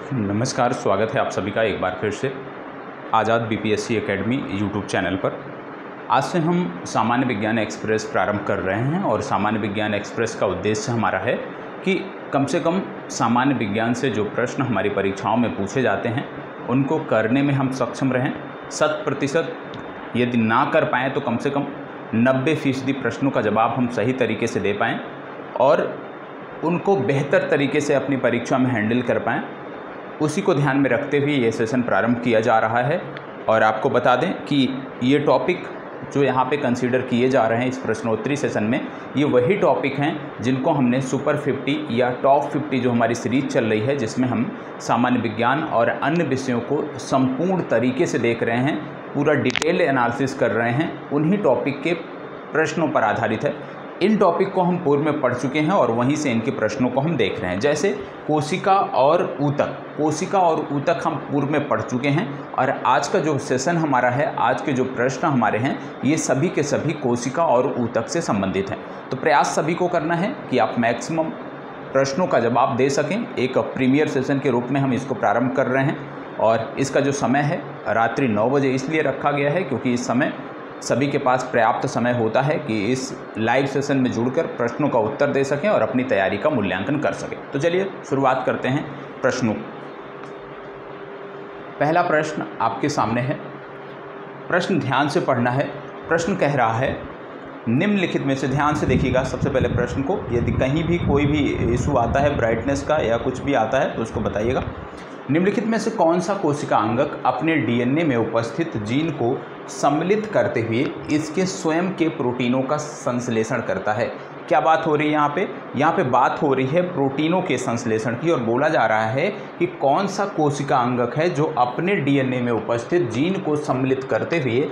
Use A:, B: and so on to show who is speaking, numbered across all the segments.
A: नमस्कार, स्वागत है आप सभी का एक बार फिर से आज़ाद बीपीएससी एकेडमी यूट्यूब चैनल पर। आज से हम सामान्य विज्ञान एक्सप्रेस प्रारंभ कर रहे हैं और सामान्य विज्ञान एक्सप्रेस का उद्देश्य हमारा है कि कम से कम सामान्य विज्ञान से जो प्रश्न हमारी परीक्षाओं में पूछे जाते हैं उनको करने में हम सक्षम रहें। 100% यदि ना कर पाएँ तो कम से कम 90% प्रश्नों का जवाब हम सही तरीके से दे पाएँ और उनको बेहतर तरीके से अपनी परीक्षा में हैंडल कर पाएँ। उसी को ध्यान में रखते हुए ये सेशन प्रारंभ किया जा रहा है। और आपको बता दें कि ये टॉपिक जो यहाँ पे कंसीडर किए जा रहे हैं इस प्रश्नोत्तरी सेशन में, ये वही टॉपिक हैं जिनको हमने सुपर 50 या टॉप 50 जो हमारी सीरीज चल रही है, जिसमें हम सामान्य विज्ञान और अन्य विषयों को संपूर्ण तरीके से देख रहे हैं, पूरा डिटेल एनालिसिस कर रहे हैं, उन्हीं टॉपिक के प्रश्नों पर आधारित है। इन टॉपिक को हम पूर्व में पढ़ चुके हैं और वहीं से इनके प्रश्नों को हम देख रहे हैं। जैसे कोशिका और ऊतक हम पूर्व में पढ़ चुके हैं और आज का जो सेशन हमारा है, आज के जो प्रश्न हमारे हैं, ये सभी के सभी कोशिका और ऊतक से संबंधित हैं। तो प्रयास सभी को करना है कि आप मैक्सिमम प्रश्नों का जवाब दे सकें। एक प्रीमियर सेशन के रूप में हम इसको प्रारंभ कर रहे हैं और इसका जो समय है रात्रि 9 बजे इसलिए रखा गया है क्योंकि इस समय सभी के पास पर्याप्त समय होता है कि इस लाइव सेशन में जुड़कर प्रश्नों का उत्तर दे सकें और अपनी तैयारी का मूल्यांकन कर सकें। तो चलिए शुरुआत करते हैं प्रश्नों। पहला प्रश्न आपके सामने है। प्रश्न ध्यान से पढ़ना है। प्रश्न कह रहा है, निम्नलिखित में से, ध्यान से देखिएगा सबसे पहले प्रश्न को, यदि कहीं भी कोई भी इशू आता है ब्राइटनेस का या कुछ भी आता है तो उसको बताइएगा। निम्नलिखित में से कौन सा कोशिका अंगक अपने डीएनए में उपस्थित जीन को सम्मिलित करते हुए इसके स्वयं के प्रोटीनों का संश्लेषण करता है? क्या बात हो रही है यहाँ पे बात हो रही है प्रोटीनों के संश्लेषण की और बोला जा रहा है कि कौन सा कोशिका अंगक है जो अपने डीएनए में उपस्थित जीन को सम्मिलित करते हुए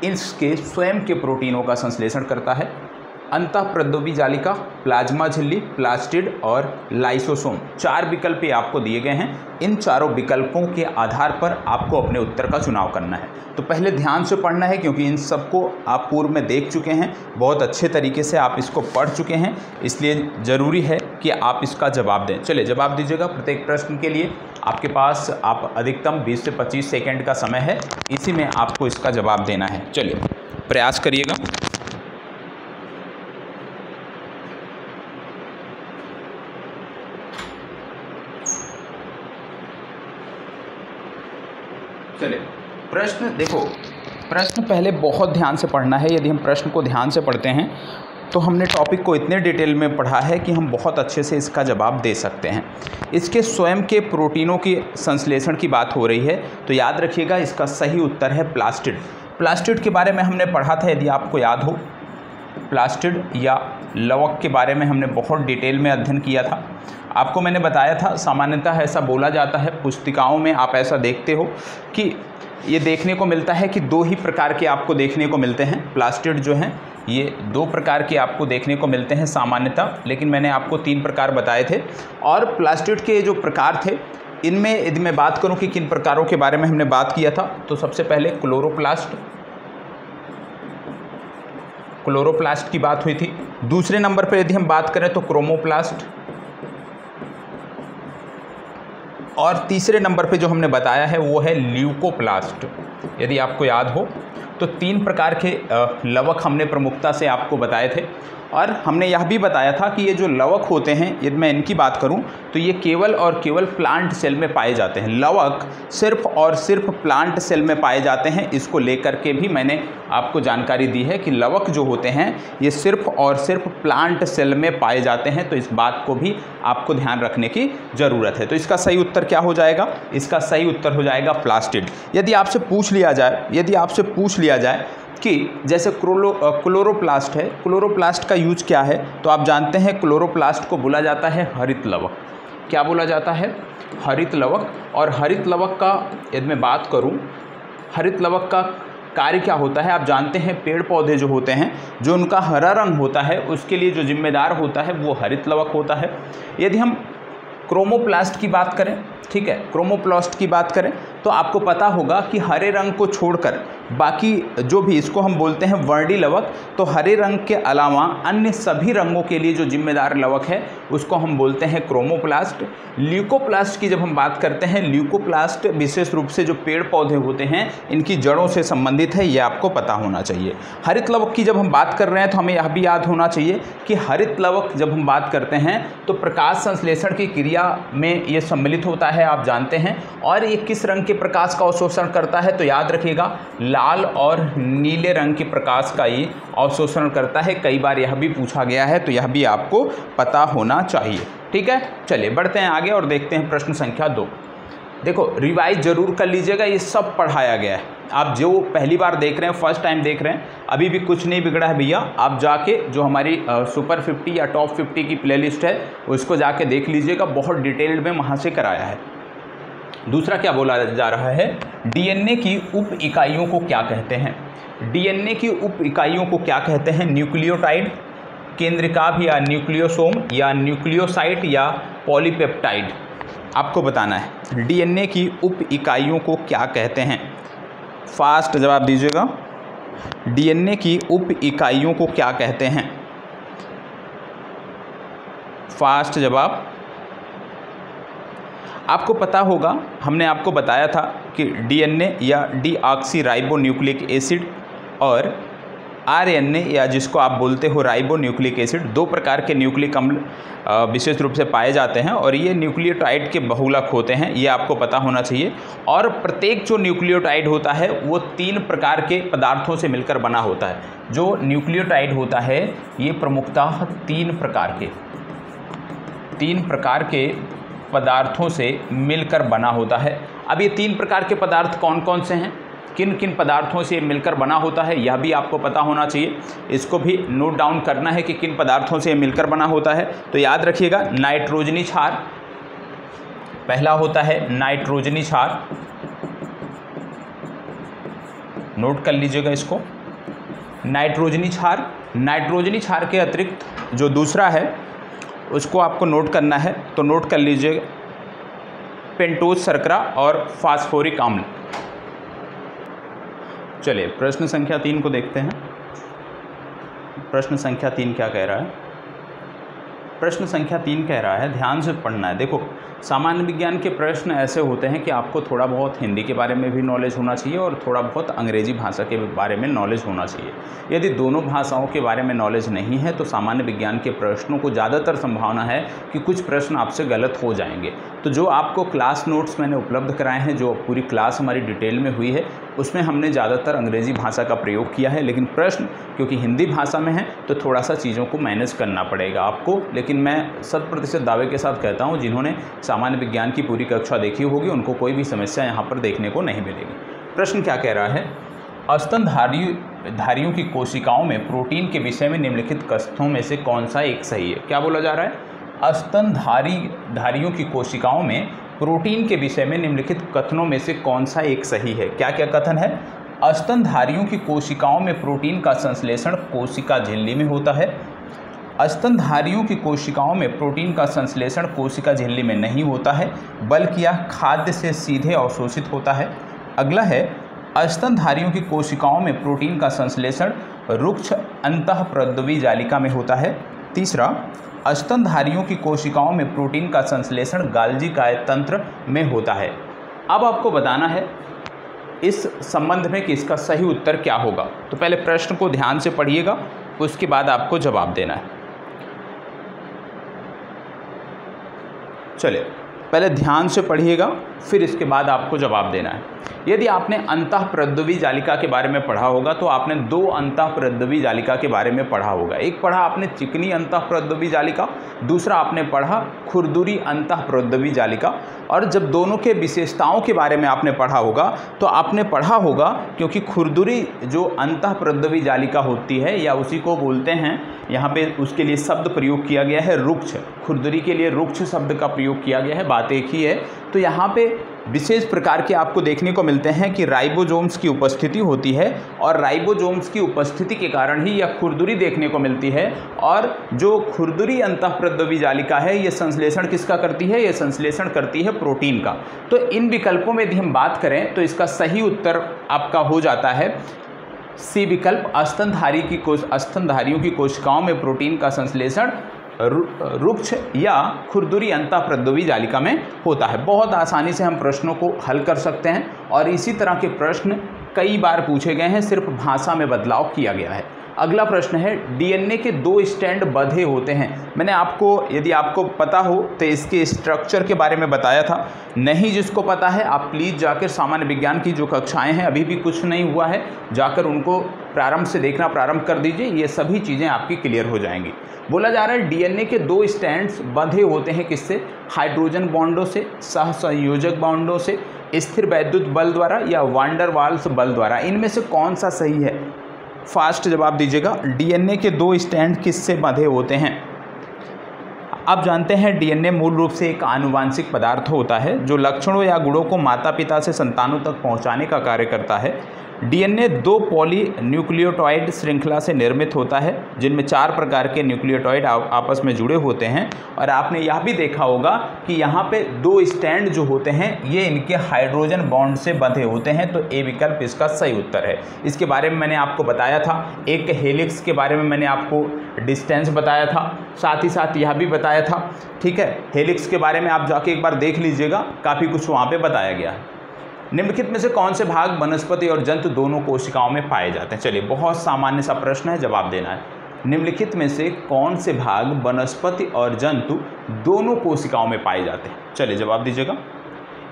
A: इसके स्वयं के प्रोटीनों का संश्लेषण करता है। अंतःप्रद्योवी जालिका, प्लाज्मा झिल्ली, प्लास्टिड और लाइसोसोम। 4 विकल्प आपको दिए गए हैं। इन चारों विकल्पों के आधार पर आपको अपने उत्तर का चुनाव करना है। तो पहले ध्यान से पढ़ना है क्योंकि इन सबको आप पूर्व में देख चुके हैं, बहुत अच्छे तरीके से आप इसको पढ़ चुके हैं, इसलिए ज़रूरी है कि आप इसका जवाब दें। चलिए जवाब दीजिएगा। प्रत्येक प्रश्न के लिए आपके पास आप अधिकतम 20 से 25 सेकेंड का समय है, इसी में आपको इसका जवाब देना है। चलिए प्रयास करिएगा। चलिए प्रश्न देखो, प्रश्न पहले बहुत ध्यान से पढ़ना है। यदि हम प्रश्न को ध्यान से पढ़ते हैं तो हमने टॉपिक को इतने डिटेल में पढ़ा है कि हम बहुत अच्छे से इसका जवाब दे सकते हैं। इसके स्वयं के प्रोटीनों की संश्लेषण की बात हो रही है तो याद रखिएगा इसका सही उत्तर है प्लास्टिड। प्लास्टिड के बारे में हमने पढ़ा था, यदि आपको याद हो, प्लास्टिड या लवक के बारे में हमने बहुत डिटेल में अध्ययन किया था। आपको मैंने बताया था सामान्यतः ऐसा बोला जाता है, पुस्तिकाओं में आप ऐसा देखते हो कि ये देखने को मिलता है कि 2 ही प्रकार के आपको देखने को मिलते हैं। प्लास्टिड जो हैं ये 2 प्रकार के आपको देखने को मिलते हैं सामान्यतः, लेकिन मैंने आपको 3 प्रकार बताए थे। और प्लास्टिड के जो प्रकार थे इनमें यदि मैं बात करूं कि किन प्रकारों के बारे में हमने बात किया था, तो सबसे पहले क्लोरोप्लास्ट की बात हुई थी। दूसरे नंबर पर यदि हम बात करें तो क्रोमोप्लास्ट, और तीसरे नंबर पे जो हमने बताया है वो है ल्यूकोप्लास्ट। यदि आपको याद हो तो 3 प्रकार के लवक हमने प्रमुखता से आपको बताए थे और हमने यह भी बताया था कि ये जो लवक होते हैं, यदि मैं इनकी बात करूं तो ये केवल और केवल प्लांट सेल में पाए जाते हैं। लवक सिर्फ और सिर्फ प्लांट सेल में पाए जाते हैं। इसको लेकर के भी मैंने आपको जानकारी दी है कि लवक जो होते हैं ये सिर्फ और सिर्फ प्लांट सेल में पाए जाते हैं। तो इस बात को भी आपको ध्यान रखने की ज़रूरत है। तो इसका सही उत्तर क्या हो जाएगा? इसका सही उत्तर हो जाएगा प्लास्टिड। यदि आपसे पूछ लिया जाए कि जैसे क्लोरोप्लास्ट है, क्लोरोप्लास्ट का यूज क्या है, तो आप जानते हैं क्लोरोप्लास्ट को बोला जाता है हरित लवक। क्या बोला जाता है? हरित लवक। और हरित लवक का यदि मैं बात करूं, हरित लवक का कार्य क्या होता है? आप जानते हैं पेड़ पौधे जो होते हैं, जो उनका हरा रंग होता है, उसके लिए जो जिम्मेदार होता है वो हरित लवक होता है। यदि हम क्रोमोप्लास्ट की बात करें, ठीक है, क्रोमोप्लास्ट की बात करें तो आपको पता होगा कि हरे रंग को छोड़कर बाकी जो भी इसको हम बोलते हैं वर्णी लवक, तो हरे रंग के अलावा अन्य सभी रंगों के लिए जो जिम्मेदार लवक है उसको हम बोलते हैं क्रोमोप्लास्ट। ल्यूकोप्लास्ट की जब हम बात करते हैं, ल्यूकोप्लास्ट विशेष रूप से जो पेड़ पौधे होते हैं इनकी जड़ों से संबंधित है, ये आपको पता होना चाहिए। हरित लवक की जब हम बात कर रहे हैं तो हमें यह भी याद होना चाहिए कि हरित लवक जब हम बात करते हैं तो प्रकाश संश्लेषण की क्रिया में ये सम्मिलित होता है, आप जानते हैं। और ये किस रंग के प्रकाश का अवशोषण करता है, तो याद रखिएगा लाल और नीले रंग के प्रकाश का ये अवशोषण करता है। कई बार यह भी पूछा गया है, तो यह भी आपको पता होना चाहिए। ठीक है, चलिए बढ़ते हैं आगे और देखते हैं प्रश्न संख्या 2। देखो रिवाइज जरूर कर लीजिएगा, ये सब पढ़ाया गया है। आप जो पहली बार देख रहे हैं, फर्स्ट टाइम देख रहे हैं, अभी भी कुछ नहीं बिगड़ा है भैया। आप जाके जो हमारी सुपर 50 या टॉप 50 की प्लेलिस्ट है उसको जाके देख लीजिएगा, बहुत डिटेल्ड में वहाँ से कराया है। दूसरा क्या बोला जा रहा है, डीएनए की उप इकाइयों को क्या कहते हैं। डीएनए की उप इकाइयों को क्या कहते हैं, न्यूक्लियोटाइड, केंद्रकाभ या न्यूक्लियोसोम या न्यूक्लियोसाइट या पॉलीपेप्टाइड, आपको बताना है। डीएनए की उप इकाइयों को क्या कहते हैं, फास्ट जवाब दीजिएगा। डीएनए की उप इकाइयों को क्या कहते हैं, फास्ट जवाब। आपको पता होगा, हमने आपको बताया था कि डीएनए या डीऑक्सीराइबोन्यूक्लिक एसिड और आरएनए या जिसको आप बोलते हो राइबोन्यूक्लिक एसिड, दो प्रकार के न्यूक्लिक अम्ल विशेष रूप से पाए जाते हैं और ये न्यूक्लियोटाइड के बहुलक होते हैं, ये आपको पता होना चाहिए। और प्रत्येक जो न्यूक्लियोटाइड होता है वो 3 प्रकार के पदार्थों से मिलकर बना होता है। जो न्यूक्लियोटाइड होता है ये प्रमुखतः 3 प्रकार के पदार्थों से मिलकर बना होता है। अब ये 3 प्रकार के पदार्थ कौन कौन से हैं, किन किन पदार्थों से मिलकर बना होता है, यह भी आपको पता होना चाहिए। इसको भी नोट डाउन करना है कि किन पदार्थों से मिलकर बना होता है। तो याद रखिएगा, नाइट्रोजनी क्षार पहला होता है, नाइट्रोजनी क्षार, नोट कर लीजिएगा इसको, नाइट्रोजनी क्षार। नाइट्रोजनी क्षार के अतिरिक्त जो दूसरा है उसको आपको नोट करना है, तो नोट कर लीजिएगा पेंटोज शर्करा और फास्फोरिक अम्ल। चलिए प्रश्न संख्या 3 को देखते हैं। प्रश्न संख्या 3 क्या कह रहा है, प्रश्न संख्या 3 कह रहा है, ध्यान से पढ़ना है। देखो सामान्य विज्ञान के प्रश्न ऐसे होते हैं कि आपको थोड़ा बहुत हिंदी के बारे में भी नॉलेज होना चाहिए और थोड़ा बहुत अंग्रेजी भाषा के बारे में नॉलेज होना चाहिए। यदि दोनों भाषाओं के बारे में नॉलेज नहीं है तो सामान्य विज्ञान के प्रश्नों को ज़्यादातर संभावना है कि कुछ प्रश्न आपसे गलत हो जाएंगे। तो जो आपको क्लास नोट्स मैंने उपलब्ध कराए हैं, जो पूरी क्लास हमारी डिटेल में हुई है, उसमें हमने ज़्यादातर अंग्रेजी भाषा का प्रयोग किया है, लेकिन प्रश्न क्योंकि हिंदी भाषा में है तो थोड़ा सा चीज़ों को मैनेज करना पड़ेगा आपको। लेकिन मैं 100% दावे के साथ कहता हूँ, जिन्होंने सामान्य विज्ञान की पूरी कक्षा देखी होगी उनको कोई भी समस्या यहाँ पर देखने को नहीं मिलेगी। प्रश्न क्या कह रहा है, स्तनधारियों की कोशिकाओं में प्रोटीन के विषय में निम्नलिखित कथनों में से कौन सा एक सही है। क्या बोला जा रहा है, स्तनधारियों की कोशिकाओं में प्रोटीन के विषय में निम्नलिखित कथनों में से कौन सा एक सही है। क्या क्या कथन है, स्तनधारियों की कोशिकाओं में प्रोटीन का संश्लेषण कोशिका झिल्ली में होता है। स्तनधारियों की कोशिकाओं में प्रोटीन का संश्लेषण कोशिका झिल्ली में नहीं होता है, बल्कि यह खाद्य से सीधे अवशोषित होता है। अगला है, स्तनधारियों की कोशिकाओं में प्रोटीन का संश्लेषण रुक्ष अंतःप्रद्रवी जालिका में होता है। तीसरा, स्तनधारियों की कोशिकाओं में प्रोटीन का संश्लेषण गाल्जी काय तंत्र में होता है। अब आपको बताना है इस संबंध में कि इसका सही उत्तर क्या होगा। तो पहले प्रश्न को ध्यान से पढ़िएगा, उसके बाद आपको जवाब देना है। चलिए पहले ध्यान से पढ़िएगा, फिर इसके बाद आपको जवाब देना है। यदि आपने अंतःप्रद्रवी जालिका के बारे में पढ़ा होगा तो आपने 2 अंतःप्रद्रवी जालिका के बारे में पढ़ा होगा। एक पढ़ा आपने चिकनी अंतःप्रद्रवी जालिका, दूसरा आपने पढ़ा खुरदुरी अंतःप्रद्रवी जालिका। और जब दोनों के विशेषताओं के बारे में आपने पढ़ा होगा तो आपने पढ़ा होगा, क्योंकि खुरदुरी जो अंतःप्रद्रवी जालिका होती है या उसी को बोलते हैं, यहाँ पे उसके लिए शब्द प्रयोग किया गया है रुक्ष, खुरदुरी के लिए रुक्ष शब्द का प्रयोग किया गया है, बात एक ही है। तो यहाँ पे विशेष प्रकार के आपको देखने को मिलते हैं कि राइबोसोम्स की उपस्थिति होती है और राइबोसोम्स की उपस्थिति के कारण ही यह खुरदुरी देखने को मिलती है। और जो खुरदुरी अंतःप्रद्रवी जालिका है, यह संश्लेषण किसका करती है? यह संश्लेषण करती है प्रोटीन का। तो इन विकल्पों में यदि हम बात करें तो इसका सही उत्तर आपका हो जाता है सी विकल्प, स्तनधारियों की कोशिकाओं में प्रोटीन का संश्लेषण रुक्ष या खुरदुरी अंतःप्रद्रवी जालिका में होता है। बहुत आसानी से हम प्रश्नों को हल कर सकते हैं और इसी तरह के प्रश्न कई बार पूछे गए हैं, सिर्फ भाषा में बदलाव किया गया है। अगला प्रश्न है, डीएनए के 2 स्ट्रैंड बंधे होते हैं। मैंने आपको, यदि आपको पता हो तो इसके स्ट्रक्चर के बारे में बताया था। नहीं जिसको पता है आप प्लीज़ जाकर सामान्य विज्ञान की जो कक्षाएं हैं, अभी भी कुछ नहीं हुआ है, जाकर उनको प्रारंभ से देखना प्रारंभ कर दीजिए, ये सभी चीज़ें आपकी क्लियर हो जाएंगी। बोला जा रहा है डीएनए के 2 स्ट्रैंड्स बंधे होते हैं किससे? हाइड्रोजन बॉन्डों से, सहसंयोजक बॉन्डों से, स्थिर वैद्युत बल द्वारा या वांडर वाल्स बल द्वारा। इनमें से कौन सा सही है? फास्ट जवाब दीजिएगा। डीएनए के 2 स्ट्रैंड किससे बंधे होते हैं? आप जानते हैं डीएनए मूल रूप से एक आनुवांशिक पदार्थ होता है जो लक्षणों या गुणों को माता पिता से संतानों तक पहुंचाने का कार्य करता है। डीएनए 2 पॉलीन्यूक्लियोटाइड श्रृंखला से निर्मित होता है जिनमें 4 प्रकार के न्यूक्लियोटाइड आपस में जुड़े होते हैं। और आपने यह भी देखा होगा कि यहाँ पे 2 स्ट्रैंड जो होते हैं ये इनके हाइड्रोजन बॉन्ड से बंधे होते हैं। तो ए विकल्प इसका सही उत्तर है। इसके बारे में मैंने आपको बताया था, एक हेलिक्स के बारे में मैंने आपको डिस्टेंस बताया था, साथ ही साथ यह भी बताया था। ठीक है, हेलिक्स के बारे में आप जाके एक बार देख लीजिएगा, काफ़ी कुछ वहाँ पर बताया गया है। निम्नलिखित में से कौन से भाग वनस्पति और जंतु दोनों कोशिकाओं में पाए जाते हैं? चलिए, बहुत सामान्य सा प्रश्न है, जवाब देना है। निम्नलिखित में से कौन से भाग वनस्पति और जंतु दोनों कोशिकाओं में पाए जाते हैं? चलिए जवाब दीजिएगा।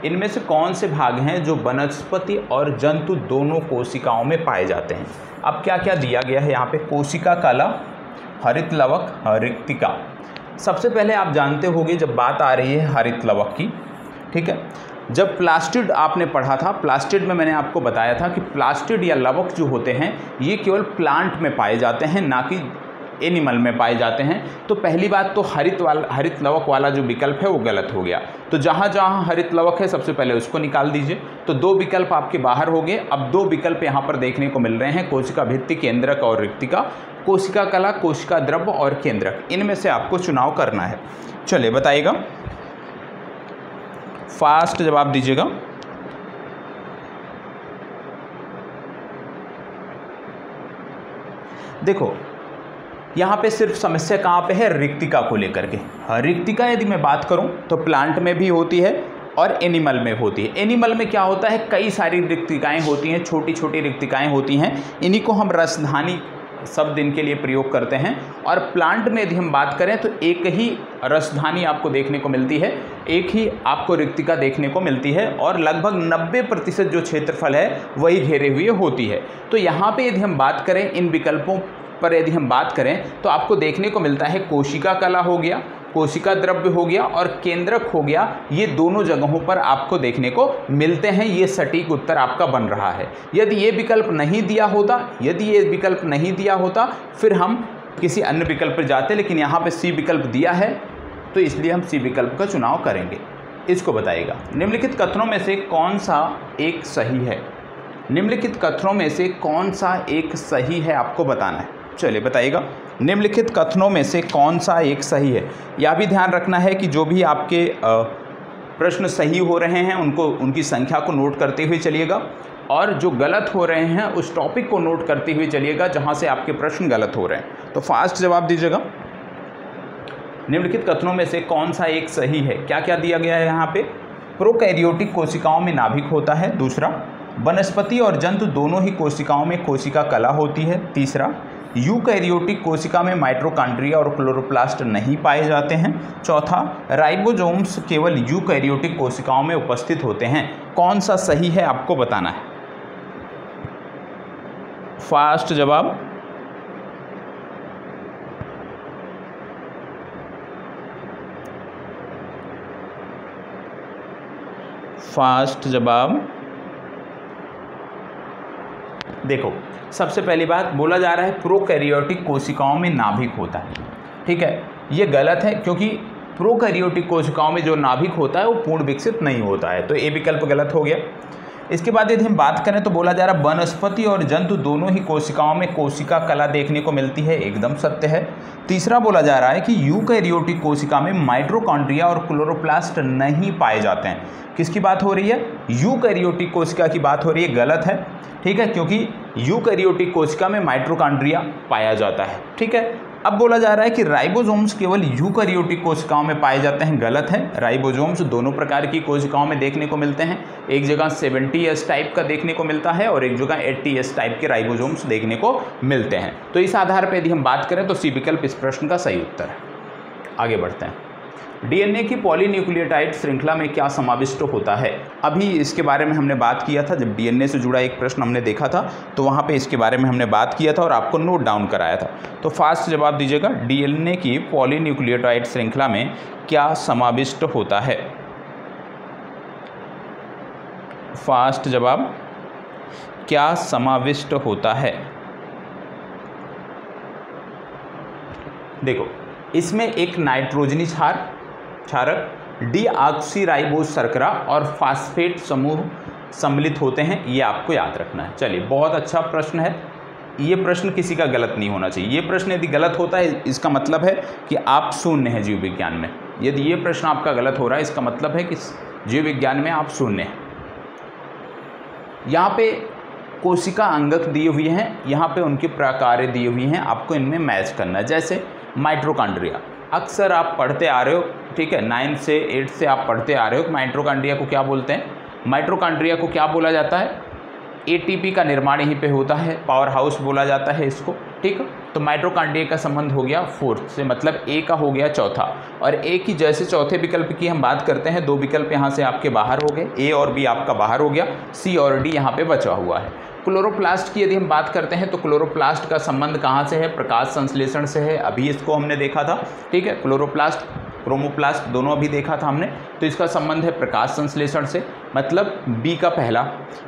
A: इनमें से कौन से भाग हैं जो वनस्पति और जंतु दोनों कोशिकाओं में पाए जाते हैं? अब क्या क्या दिया गया है यहाँ पे? कोशिका कला, हरित लवक, रिक्तिका। सबसे पहले आप जानते होंगे जब बात आ रही है हरित लवक की, ठीक है, जब प्लास्टिड आपने पढ़ा था, प्लास्टिड में मैंने आपको बताया था कि प्लास्टिड या लवक जो होते हैं ये केवल प्लांट में पाए जाते हैं, ना कि एनिमल में पाए जाते हैं। तो पहली बात तो हरित लवक वाला जो विकल्प है वो गलत हो गया। तो जहाँ जहाँ हरित लवक है सबसे पहले उसको निकाल दीजिए। तो 2 विकल्प आपके बाहर हो गए। अब 2 विकल्प यहाँ पर देखने को मिल रहे हैं, कोशिका भित्ति, केंद्रक और रिक्तिका। कोशिका कला, कोशिका द्रव्य और केंद्रक, इनमें से आपको चुनाव करना है। चलिए बताइएगा, फास्ट जवाब दीजिएगा। देखो यहाँ पे सिर्फ समस्या कहाँ पे है? रिक्तिका को लेकर के। रिक्तिका यदि मैं बात करूँ तो प्लांट में भी होती है और एनिमल में होती है। एनिमल में क्या होता है, कई सारी रिक्तिकाएं होती हैं, छोटी छोटी रिक्तिकाएं होती हैं, इन्हीं को हम रसधानी शब्द इनके लिए प्रयोग करते हैं। और प्लांट में यदि हम बात करें तो एक ही रसधानी आपको देखने को मिलती है, एक ही आपको रिक्तिका देखने को मिलती है और लगभग 90% जो क्षेत्रफल है वही घेरे हुए होती है। तो यहाँ पे यदि हम बात करें, इन विकल्पों पर यदि हम बात करें तो आपको देखने को मिलता है कोशिका कला हो गया, कोशिका द्रव्य हो गया और केंद्रक हो गया। ये दोनों जगहों पर आपको देखने को मिलते हैं। ये सटीक उत्तर आपका बन रहा है। यदि ये विकल्प नहीं दिया होता, फिर हम किसी अन्य विकल्प पर जाते, लेकिन यहाँ पे सी विकल्प दिया है तो इसलिए हम सी विकल्प का चुनाव करेंगे। इसको बताइएगा, निम्नलिखित कथनों में से कौन सा एक सही है? निम्नलिखित कथनों में से कौन सा एक सही है आपको बताना है। चलिए बताइएगा, निम्नलिखित कथनों में से कौन सा एक सही है? यह भी ध्यान रखना है कि जो भी आपके प्रश्न सही हो रहे हैं उनकी संख्या को नोट करते हुए चलिएगा और जो गलत हो रहे हैं उस टॉपिक को नोट करते हुए चलिएगा जहां से आपके प्रश्न गलत हो रहे हैं। तो फास्ट जवाब दीजिएगा। निम्नलिखित कथनों में से कौन सा एक सही है? क्या क्या दिया गया है यहाँ पे? प्रोकैरियोटिक कोशिकाओं में नाभिक होता है। दूसरा, वनस्पति और जंतु दोनों ही कोशिकाओं में कोशिका कला होती है। तीसरा, यूकैरियोटिक कोशिका में माइटोकॉन्ड्रिया और क्लोरोप्लास्ट नहीं पाए जाते हैं। चौथा, राइबोसोम्स केवल यूकैरियोटिक कोशिकाओं में उपस्थित होते हैं। कौन सा सही है आपको बताना है। फास्ट जवाब। फास्ट जवाब। देखो, सबसे पहली बात बोला जा रहा है प्रोकैरियोटिक कोशिकाओं में नाभिक होता है। ठीक है, ये गलत है क्योंकि प्रोकैरियोटिक कोशिकाओं में जो नाभिक होता है वो पूर्ण विकसित नहीं होता है, तो ए विकल्प गलत हो गया। इसके बाद यदि हम बात करें तो बोला जा रहा है वनस्पति और जंतु दोनों ही कोशिकाओं में कोशिका कला देखने को मिलती है, एकदम सत्य है। तीसरा बोला जा रहा है कि यूकैरियोटिक कोशिका में माइटोकॉन्ड्रिया और क्लोरोप्लास्ट नहीं पाए जाते हैं। किसकी बात हो रही है? यूकैरियोटिक कोशिका की बात हो रही है, गलत है, ठीक है, क्योंकि यूकैरियोटिक कोशिका में माइटोकॉन्ड्रिया पाया जाता है, ठीक है। अब बोला जा रहा है कि राइबोसोम्स केवल यूकैरियोटिक कोशिकाओं में पाए जाते हैं, गलत है। राइबोसोम्स दोनों प्रकार की कोशिकाओं में देखने को मिलते हैं, एक जगह 70S टाइप का देखने को मिलता है और एक जगह 80S टाइप के राइबोसोम्स देखने को मिलते हैं। तो इस आधार पर यदि हम बात करें तो सी विकल्प इस प्रश्न का सही उत्तर है। आगे बढ़ते हैं। डीएनए की पॉलीन्यूक्लियोटाइड श्रृंखला में क्या समाविष्ट होता है? अभी इसके बारे में हमने बात किया था, जब डीएनए से जुड़ा एक प्रश्न हमने देखा था तो वहाँ पे इसके बारे में हमने बात किया था और आपको नोट डाउन कराया था। तो फास्ट जवाब दीजिएगा, डीएनए की पॉलीन्यूक्लियोटाइड श्रृंखला में क्या समाविष्ट होता है? फास्ट जवाब, क्या समाविष्ट होता है? देखो, इसमें एक नाइट्रोजनी क्षारक, डीऑक्सीराइबोस शर्करा और फास्फेट समूह सम्मिलित होते हैं, ये आपको याद रखना है। चलिए, बहुत अच्छा प्रश्न है। ये प्रश्न किसी का गलत नहीं होना चाहिए। ये प्रश्न यदि गलत होता है इसका मतलब है कि आप शून्य हैं जीव विज्ञान में। यदि ये प्रश्न आपका गलत हो रहा है इसका मतलब है कि जीव विज्ञान में आप शून्य हैं। यहाँ पे कोशिका अंगक दिए हुए हैं, यहाँ पे उनके प्रकार दिए हुए हैं, आपको इनमें मैच करना है। जैसे माइटोकॉन्ड्रिया, अक्सर आप पढ़ते आ रहे हो, ठीक है, 9 से 8 से आप पढ़ते आ रहे हो। माइटोकॉन्ड्रिया को क्या बोलते हैं? माइटोकॉन्ड्रिया को क्या बोला जाता है? एटीपी का निर्माण यहीं पे होता है, पावर हाउस बोला जाता है इसको, ठीक। तो माइटोकॉन्ड्रिया का संबंध हो गया 4th से, मतलब ए का हो गया चौथा। और ए की जैसे चौथे विकल्प की हम बात करते हैं, 2 विकल्प यहाँ से आपके बाहर हो गए, ए और बी आपका बाहर हो गया, सी और डी यहाँ पे बचा हुआ है। क्लोरोप्लास्ट की यदि हम बात करते हैं तो क्लोरोप्लास्ट का संबंध कहाँ से है? प्रकाश संश्लेषण से है, अभी इसको हमने देखा था, ठीक है। क्लोरोप्लास्ट, क्रोमोप्लास्ट दोनों अभी देखा था हमने, तो इसका संबंध है प्रकाश संश्लेषण से, मतलब बी का पहला।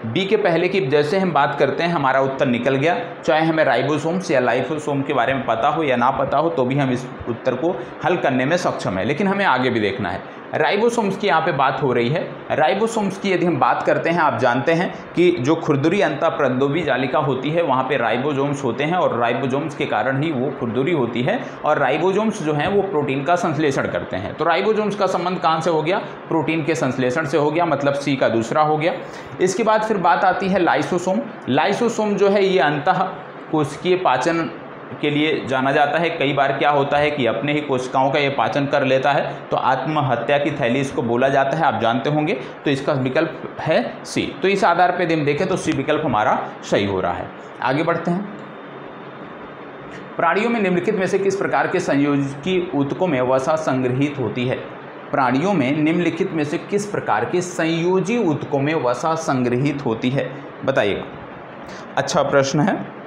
A: बी के पहले की जैसे हम बात करते हैं हमारा उत्तर निकल गया, चाहे हमें राइबोसोम्स या लाइसोसोम के बारे में पता हो या ना पता हो तो भी हम इस उत्तर को हल करने में सक्षम है। लेकिन हमें आगे भी देखना है। राइबोसोम्स की यहाँ पे बात हो रही है। राइबोसोम्स की यदि हम बात करते हैं, आप जानते हैं कि जो खुरदुरी अंतःप्रद्रव्य जालिका होती है वहाँ पे राइबोसोम्स होते हैं और राइबोसोम्स के कारण ही वो खुरदुरी होती है और राइबोसोम्स जो हैं वो प्रोटीन का संश्लेषण करते हैं। तो राइबोसोम्स का संबंध कहाँ से हो गया? प्रोटीन के संश्लेषण से हो गया, मतलब सी का दूसरा हो गया। इसके बाद फिर बात आती है लाइसोसोम। लाइसोसोम जो है ये अंतः कोशिकीय पाचन के लिए जाना जाता है। कई बार क्या होता है कि अपने ही कोशिकाओं का ये पाचन कर लेता है, तो आत्महत्या की थैली इसको बोला जाता है, आप जानते होंगे। तो इसका विकल्प है सी। तो इस आधार पे हम देखें तो सी विकल्प हमारा सही हो रहा है। आगे बढ़ते हैं। प्राणियों में निम्नलिखित में से किस प्रकार के संयोजी ऊतकों में वसा संग्रहित होती है? प्राणियों में निम्नलिखित में से किस प्रकार के संयोजी ऊतकों में वसा संग्रहित होती है? बताइएगा। अच्छा प्रश्न है।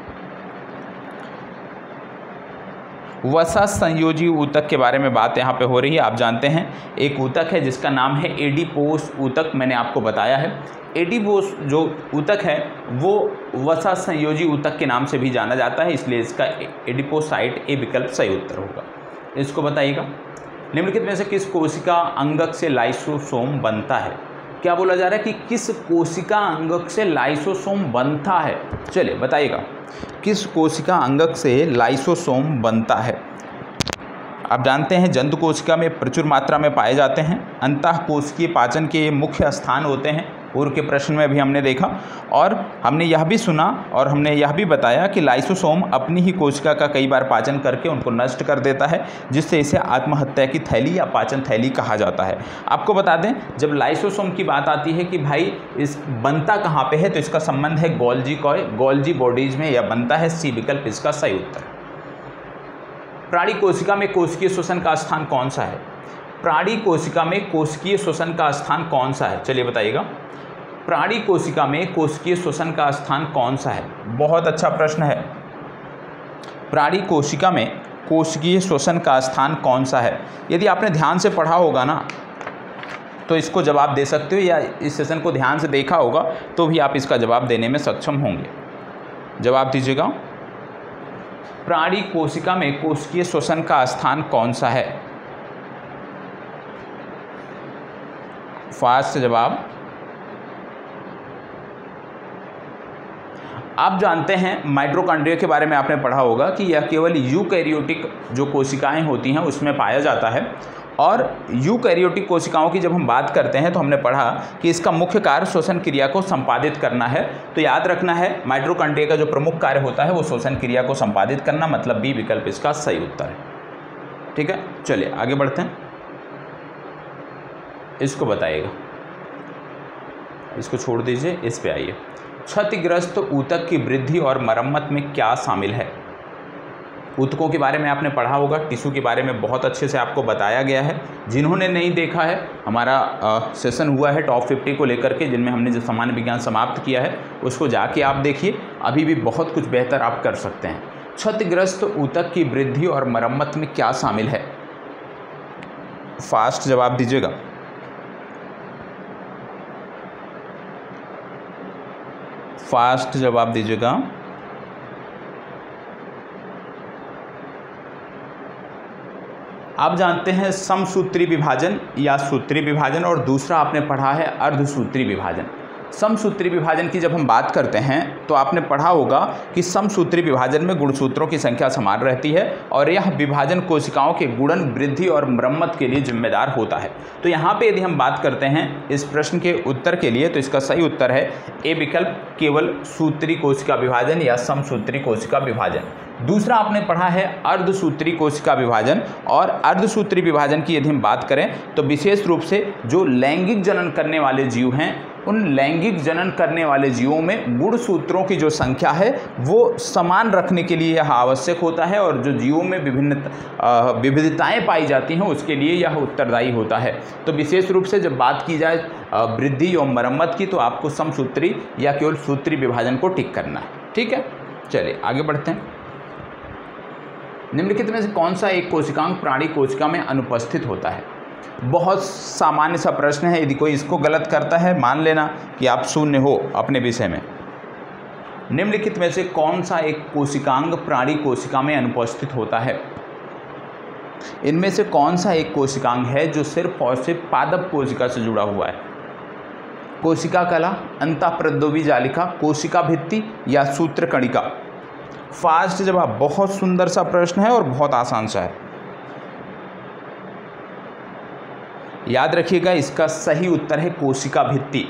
A: वसा संयोजी ऊतक के बारे में बात यहाँ पे हो रही है। आप जानते हैं एक ऊतक है जिसका नाम है एडिपोस ऊतक, मैंने आपको बताया है। एडिपोस जो ऊतक है वो वसा संयोजी ऊतक के नाम से भी जाना जाता है, इसलिए इसका एडिपोसाइट ए विकल्प सही उत्तर होगा। इसको बताइएगा। निम्नलिखित में से किस कोशिका अंगक से लाइसोसोम बनता है? क्या बोला जा रहा है कि किस कोशिका अंगक से लाइसोसोम बनता है? चलिए बताइएगा, किस कोशिका अंगक से लाइसोसोम बनता है? आप जानते हैं जंतु कोशिका में प्रचुर मात्रा में पाए जाते हैं। अंतःकोशिकीय पाचन के मुख्य स्थान होते हैं, पूर्व के प्रश्न में भी हमने देखा। और हमने यह भी सुना और हमने यह भी बताया कि लाइसोसोम अपनी ही कोशिका का कई बार पाचन करके उनको नष्ट कर देता है, जिससे इसे आत्महत्या की थैली या पाचन थैली कहा जाता है। आपको बता दें, जब लाइसोसोम की बात आती है कि भाई इस बनता कहाँ पे है, तो इसका संबंध है गोल्जी बॉडीज में, या बनता है सी विकल्प इसका सही उत्तर। प्राणी कोशिका में कोशिकीय श्वसन का स्थान कौन सा है? प्राणी कोशिका में कोशिकीय श्वसन का स्थान कौन सा है? चलिए बताइएगा। प्राणी कोशिका में कोशिकीय श्वसन का स्थान कौन सा है? बहुत अच्छा प्रश्न है। प्राणी कोशिका में कोशिकीय श्वसन का स्थान कौन सा है? यदि आपने ध्यान से पढ़ा होगा ना तो इसको जवाब दे सकते हो, या इस सेशन को ध्यान से देखा होगा तो भी आप इसका जवाब देने में सक्षम होंगे। जवाब दीजिएगा। प्राणी कोशिका में कोशिकीय श्वसन का स्थान कौन सा है? फास्ट जवाब। आप जानते हैं माइटोकॉन्ड्रिया के बारे में आपने पढ़ा होगा कि यह केवल यूकैरियोटिक जो कोशिकाएं होती हैं उसमें पाया जाता है। और यूकैरियोटिक कोशिकाओं की जब हम बात करते हैं तो हमने पढ़ा कि इसका मुख्य कार्य श्वसन क्रिया को संपादित करना है। तो याद रखना है माइटोकॉन्ड्रिया का जो प्रमुख कार्य होता है वो श्वसन क्रिया को संपादित करना, मतलब बी विकल्प इसका सही उत्तर है। ठीक है, चलिए आगे बढ़ते हैं। इसको बताइएगा, इसको छोड़ दीजिए, इस पे आइए। क्षतिग्रस्त ऊतक की वृद्धि और मरम्मत में क्या शामिल है? ऊतकों के बारे में आपने पढ़ा होगा, टिश्यू के बारे में बहुत अच्छे से आपको बताया गया है। जिन्होंने नहीं देखा है, हमारा सेशन हुआ है टॉप 50 को लेकर के, जिनमें हमने जो सामान्य विज्ञान समाप्त किया है उसको जाके आप देखिए, अभी भी बहुत कुछ बेहतर आप कर सकते हैं। क्षतिग्रस्त ऊतक की वृद्धि और मरम्मत में क्या शामिल है? फास्ट जवाब दीजिएगा। फास्ट जवाब दीजिएगा। आप जानते हैं समसूत्री विभाजन या सूत्री विभाजन, और दूसरा आपने पढ़ा है अर्धसूत्री विभाजन। समसूत्री विभाजन की जब हम बात करते हैं तो आपने पढ़ा होगा कि समसूत्री विभाजन में गुणसूत्रों की संख्या समान रहती है और यह विभाजन कोशिकाओं के गुणन, वृद्धि और मरम्मत के लिए जिम्मेदार होता है। तो यहाँ पे यदि हम बात करते हैं इस प्रश्न के उत्तर के लिए, तो इसका सही उत्तर है ए विकल्प, केवल सूत्री कोशिका विभाजन या समसूत्री कोशिका विभाजन। दूसरा आपने पढ़ा है अर्धसूत्री कोशिका विभाजन, और अर्धसूत्री विभाजन की यदि हम बात करें तो विशेष रूप से जो लैंगिक जनन करने वाले जीव हैं, उन लैंगिक जनन करने वाले जीवों में गुणसूत्रों की जो संख्या है वो समान रखने के लिए यह आवश्यक होता है, और जो जीवों में विविधताएं पाई जाती हैं उसके लिए यह उत्तरदायी होता है। तो विशेष रूप से जब बात की जाए वृद्धि और मरम्मत की, तो आपको समसूत्री या केवल सूत्री विभाजन को टिक करना है। ठीक है, चलिए आगे बढ़ते हैं। निम्नलिखित में से कौन सा एक कोशिकांग प्राणी कोशिका में अनुपस्थित होता है? बहुत सामान्य सा प्रश्न है, यदि कोई इसको गलत करता है मान लेना कि आप शून्य हो अपने विषय में। निम्नलिखित में से कौन सा एक कोशिकांग प्राणी कोशिका में अनुपस्थित होता है? इनमें से कौन सा एक कोशिकांग है जो सिर्फ और सिर्फ पादप कोशिका से जुड़ा हुआ है? कोशिका कला, अंतःप्रद्योवी जालिका, कोशिका भित्ति या सूत्रकणिका? फास्ट जवाब। बहुत सुंदर सा प्रश्न है और बहुत आसान सा है। याद रखिएगा, इसका सही उत्तर है कोशिका भित्ति।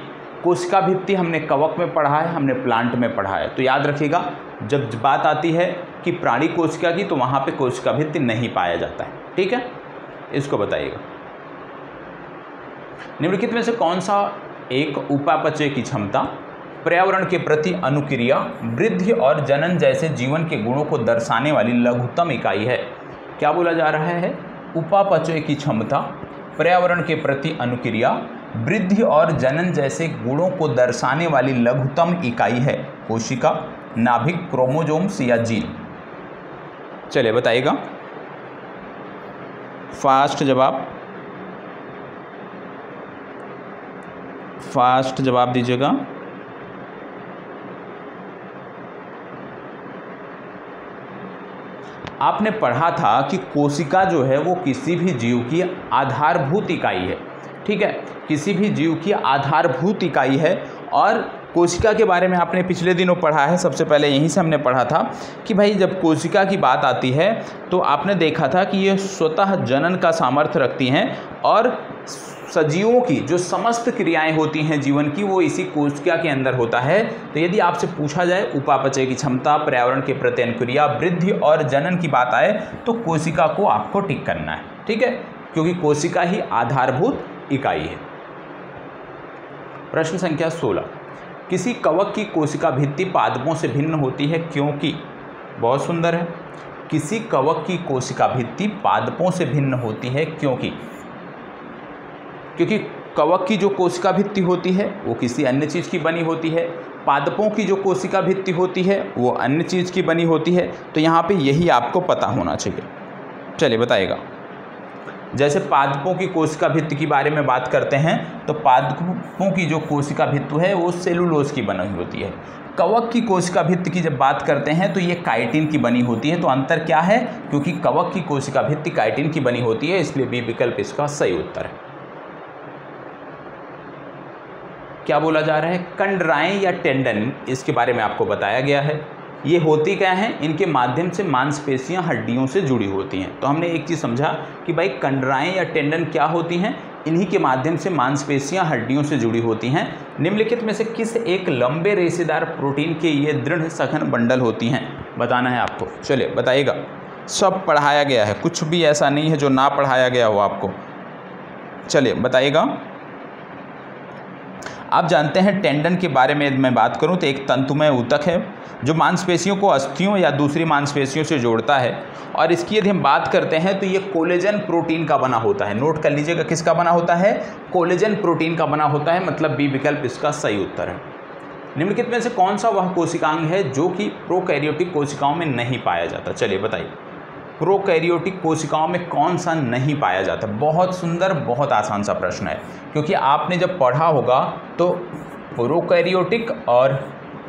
A: कोशिका भित्ति हमने कवक में पढ़ा है, हमने प्लांट में पढ़ा है। तो याद रखिएगा, जब बात आती है कि प्राणी कोशिका की, तो वहाँ पे कोशिका भित्ति नहीं पाया जाता है। ठीक है, इसको बताइएगा। निम्नलिखित में से कौन सा एक उपापचय की क्षमता, पर्यावरण के प्रति अनुक्रिया, वृद्धि और जनन जैसे जीवन के गुणों को दर्शाने वाली लघुत्तम इकाई है? क्या बोला जा रहा है? उपापचय की क्षमता, पर्यावरण के प्रति अनुक्रिया, वृद्धि और जनन जैसे गुणों को दर्शाने वाली लघुत्तम इकाई है। कोशिका, नाभिक, क्रोमोसोम्स या जीन? चलिए बताइएगा। फास्ट जवाब। फास्ट जवाब दीजिएगा। आपने पढ़ा था कि कोशिका जो है वो किसी भी जीव की आधारभूत इकाई है। ठीक है, किसी भी जीव की आधारभूत इकाई है। और कोशिका के बारे में आपने पिछले दिनों पढ़ा है, सबसे पहले यहीं से हमने पढ़ा था कि भाई जब कोशिका की बात आती है तो आपने देखा था कि ये स्वतः जनन का सामर्थ्य रखती हैं, और सजीवों की जो समस्त क्रियाएं होती हैं जीवन की, वो इसी कोशिका के अंदर होता है। तो यदि आपसे पूछा जाए उपापचय की क्षमता, पर्यावरण के प्रति अनुक्रिया, वृद्धि और जनन की बात आए, तो कोशिका को आपको टिक करना है। ठीक है, क्योंकि कोशिका ही आधारभूत इकाई है। प्रश्न संख्या 16, किसी कवक की कोशिका भित्ति पादपों से भिन्न होती है क्योंकि? बहुत सुंदर है। किसी कवक की कोशिका भित्ति पादपों से भिन्न होती है क्योंकि? क्योंकि कवक की जो कोशिका भित्ति होती है वो किसी अन्य चीज़ की बनी होती है, पादपों की जो कोशिका भित्ति होती है वो अन्य चीज़ की बनी होती है। तो यहाँ पे यही आपको पता होना चाहिए। चलिए बताइएगा। जैसे पादपों की कोशिका भित्ति के बारे में बात करते हैं तो पादपों की जो कोशिका भित्ति है वो सेलुलोज की बनी होती है। कवक की कोशिका भित्ति की जब बात करते हैं तो ये काइटिन की बनी होती है। तो अंतर क्या है? क्योंकि कवक की कोशिका भित्ति काइटिन की बनी होती है, इसलिए बी विकल्प इसका सही उत्तर है। क्या बोला जा रहा है, कंडराएं या टेंडन, इसके बारे में आपको बताया गया है। ये होती क्या हैं, इनके माध्यम से मांसपेशियां हड्डियों से जुड़ी होती हैं। तो हमने एक चीज़ समझा कि भाई कंडराएं या टेंडन क्या होती हैं, इन्हीं के माध्यम से मांसपेशियां हड्डियों से जुड़ी होती हैं। निम्नलिखित में से किस एक लंबे रेशेदार प्रोटीन के ये दृढ़ सघन बंडल होती हैं, बताना है आपको। चलिए बताइएगा। सब पढ़ाया गया है, कुछ भी ऐसा नहीं है जो ना पढ़ाया गया हो आपको। चलिए बताइएगा। आप जानते हैं टेंडन के बारे में मैं बात करूं तो एक तंतुमय ऊतक है जो मांसपेशियों को अस्थियों या दूसरी मांसपेशियों से जोड़ता है। और इसकी यदि हम बात करते हैं तो ये कोलेजन प्रोटीन का बना होता है। नोट कर लीजिएगा, किसका बना होता है, कोलेजन प्रोटीन का बना होता है, मतलब बी विकल्प इसका सही उत्तर है। निम्नलिखित में से कौन सा वह कोशिकांग है जो कि प्रोकैरियोटिक कोशिकाओं में नहीं पाया जाता, चलिए बताइए। प्रोकैरियोटिक कोशिकाओं में कौन सा नहीं पाया जाता। बहुत सुंदर, बहुत आसान सा प्रश्न है, क्योंकि आपने जब पढ़ा होगा तो प्रोकैरियोटिक और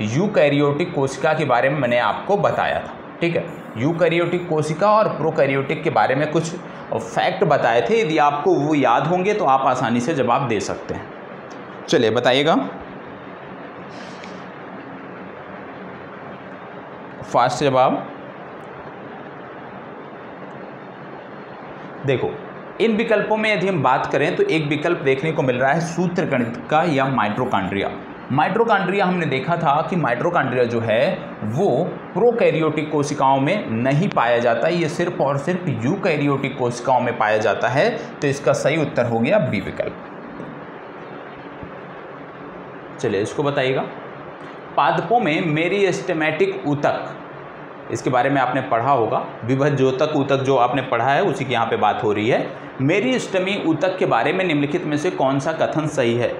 A: यूकैरियोटिक कोशिका के बारे में मैंने आपको बताया था, ठीक है। यूकैरियोटिक कोशिका और प्रोकैरियोटिक के बारे में कुछ फैक्ट बताए थे। यदि आपको वो याद होंगे तो आप आसानी से जवाब दे सकते हैं। चलिए बताइएगा, फास्ट जवाब। देखो, इन विकल्पों में यदि हम बात करें तो एक विकल्प देखने को मिल रहा है सूत्रकणिका या माइटोकॉन्ड्रिया। माइटोकॉन्ड्रिया हमने देखा था कि माइटोकॉन्ड्रिया जो है वो प्रोकैरियोटिक कोशिकाओं में नहीं पाया जाता, ये सिर्फ और सिर्फ यूकैरियोटिक कोशिकाओं में पाया जाता है। तो इसका सही उत्तर हो गया बी विकल्प। चलिए इसको बताइएगा। पादपों में मेरिस्टेमेटिक ऊतक, इसके बारे में आपने पढ़ा होगा। विभज्योतक ऊतक जो आपने पढ़ा है उसी की यहाँ पे बात हो रही है। मेरिस्टेमी ऊतक के बारे में निम्नलिखित में से कौन सा कथन सही है।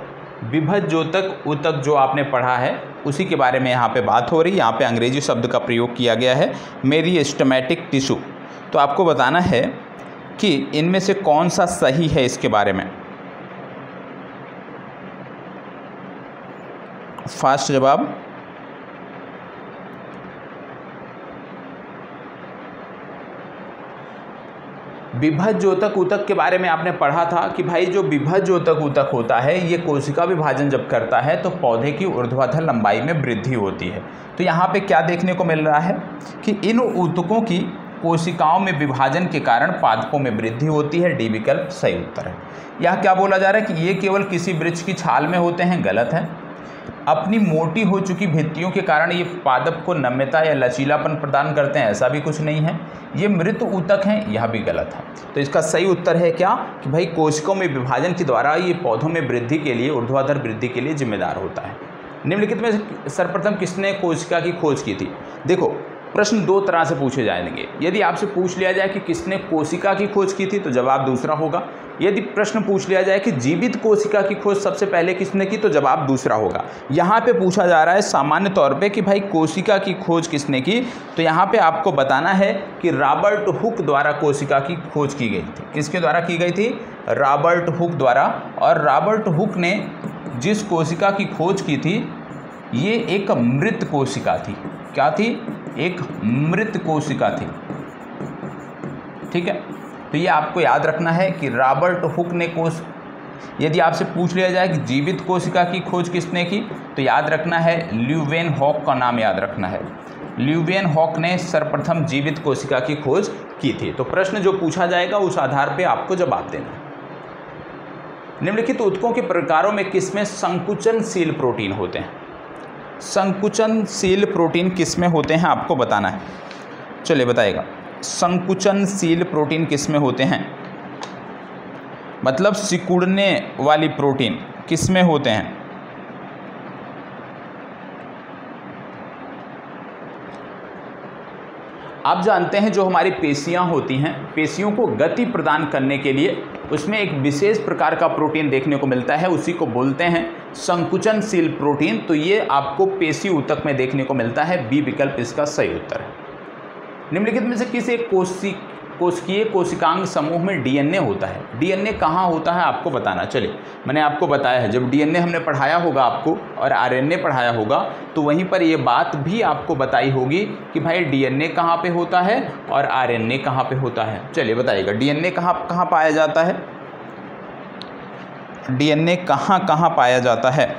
A: विभज्योतक ऊतक जो आपने पढ़ा है उसी के बारे में यहाँ पे बात हो रही है। यहाँ पे अंग्रेजी शब्द का प्रयोग किया गया है, मेरिस्टेमेटिक टिश्यू। तो आपको बताना है कि इनमें से कौन सा सही है इसके बारे में। फास्ट जवाब। विभज्योतक ऊतक के बारे में आपने पढ़ा था कि भाई जो विभज्योतक ऊतक होता है ये कोशिका विभाजन जब करता है तो पौधे की ऊर्ध्वाधर लंबाई में वृद्धि होती है। तो यहाँ पे क्या देखने को मिल रहा है कि इन ऊतकों की कोशिकाओं में विभाजन के कारण पादपों में वृद्धि होती है। डी विकल्प सही उत्तर है। यह क्या बोला जा रहा है कि ये केवल किसी वृक्ष की छाल में होते हैं, गलत है। अपनी मोटी हो चुकी भित्तियों के कारण ये पादप को नम्यता या लचीलापन प्रदान करते हैं, ऐसा भी कुछ नहीं है। ये मृत ऊतक हैं, यह भी गलत है। तो इसका सही उत्तर है क्या कि भाई कोशिकाओं में विभाजन के द्वारा ये पौधों में वृद्धि के लिए, ऊर्ध्वाधर वृद्धि के लिए जिम्मेदार होता है। निम्नलिखित में सर्वप्रथम किसने कोशिका की खोज की थी। देखो, प्रश्न दो तरह से पूछे जाएंगे। यदि आपसे पूछ लिया जाए कि किसने कोशिका की खोज की थी तो जवाब दूसरा होगा। यदि प्रश्न पूछ लिया जाए कि जीवित कोशिका की खोज सबसे पहले किसने की तो जवाब दूसरा होगा। यहाँ पे पूछा जा रहा है सामान्य तौर पे कि भाई कोशिका की खोज किसने की, तो यहाँ पे आपको बताना है कि रॉबर्ट हुक द्वारा कोशिका की खोज की गई थी। किसके द्वारा की गई थी, रॉबर्ट हुक द्वारा। और रॉबर्ट हुक ने जिस कोशिका की खोज की थी ये एक मृत कोशिका थी। क्या थी, एक मृत कोशिका थी, ठीक है। तो ये आपको याद रखना है कि रॉबर्ट हुक ने यदि आपसे पूछ लिया जाए कि जीवित कोशिका की खोज किसने की तो याद रखना है ल्यूवेनहॉक का नाम याद रखना है। ल्यूवेनहॉक ने सर्वप्रथम जीवित कोशिका की खोज की थी। तो प्रश्न जो पूछा जाएगा उस आधार पे आपको जवाब देना है। निम्नलिखित ऊतकों के प्रकारों में किसमें संकुचनशील प्रोटीन होते हैं। संकुचनशील प्रोटीन किसमें होते हैं आपको बताना है। चलिए बताइएगा, संकुचनशील प्रोटीन किसमें होते हैं, मतलब सिकुड़ने वाली प्रोटीन किसमें होते हैं। आप जानते हैं जो हमारी पेशियां होती हैं, पेशियों को गति प्रदान करने के लिए उसमें एक विशेष प्रकार का प्रोटीन देखने को मिलता है, उसी को बोलते हैं संकुचनशील प्रोटीन। तो ये आपको पेशी ऊतक में देखने को मिलता है। बी विकल्प इसका सही उत्तर है। निम्नलिखित में से किस एक कोशिकीय कोशिकांग समूह में डीएनए होता है। डीएनए कहाँ होता है आपको बताना। चलिए मैंने आपको बताया है, जब डीएनए हमने पढ़ाया होगा आपको और आरएनए पढ़ाया होगा तो वहीं पर ये बात भी आपको बताई होगी कि भाई डीएनए कहाँ पे होता है और आरएनए कहाँ पे होता है। चलिए बताइएगा, डीएनए कहाँ पाया जाता है, डीएनए कहाँ पाया जाता है।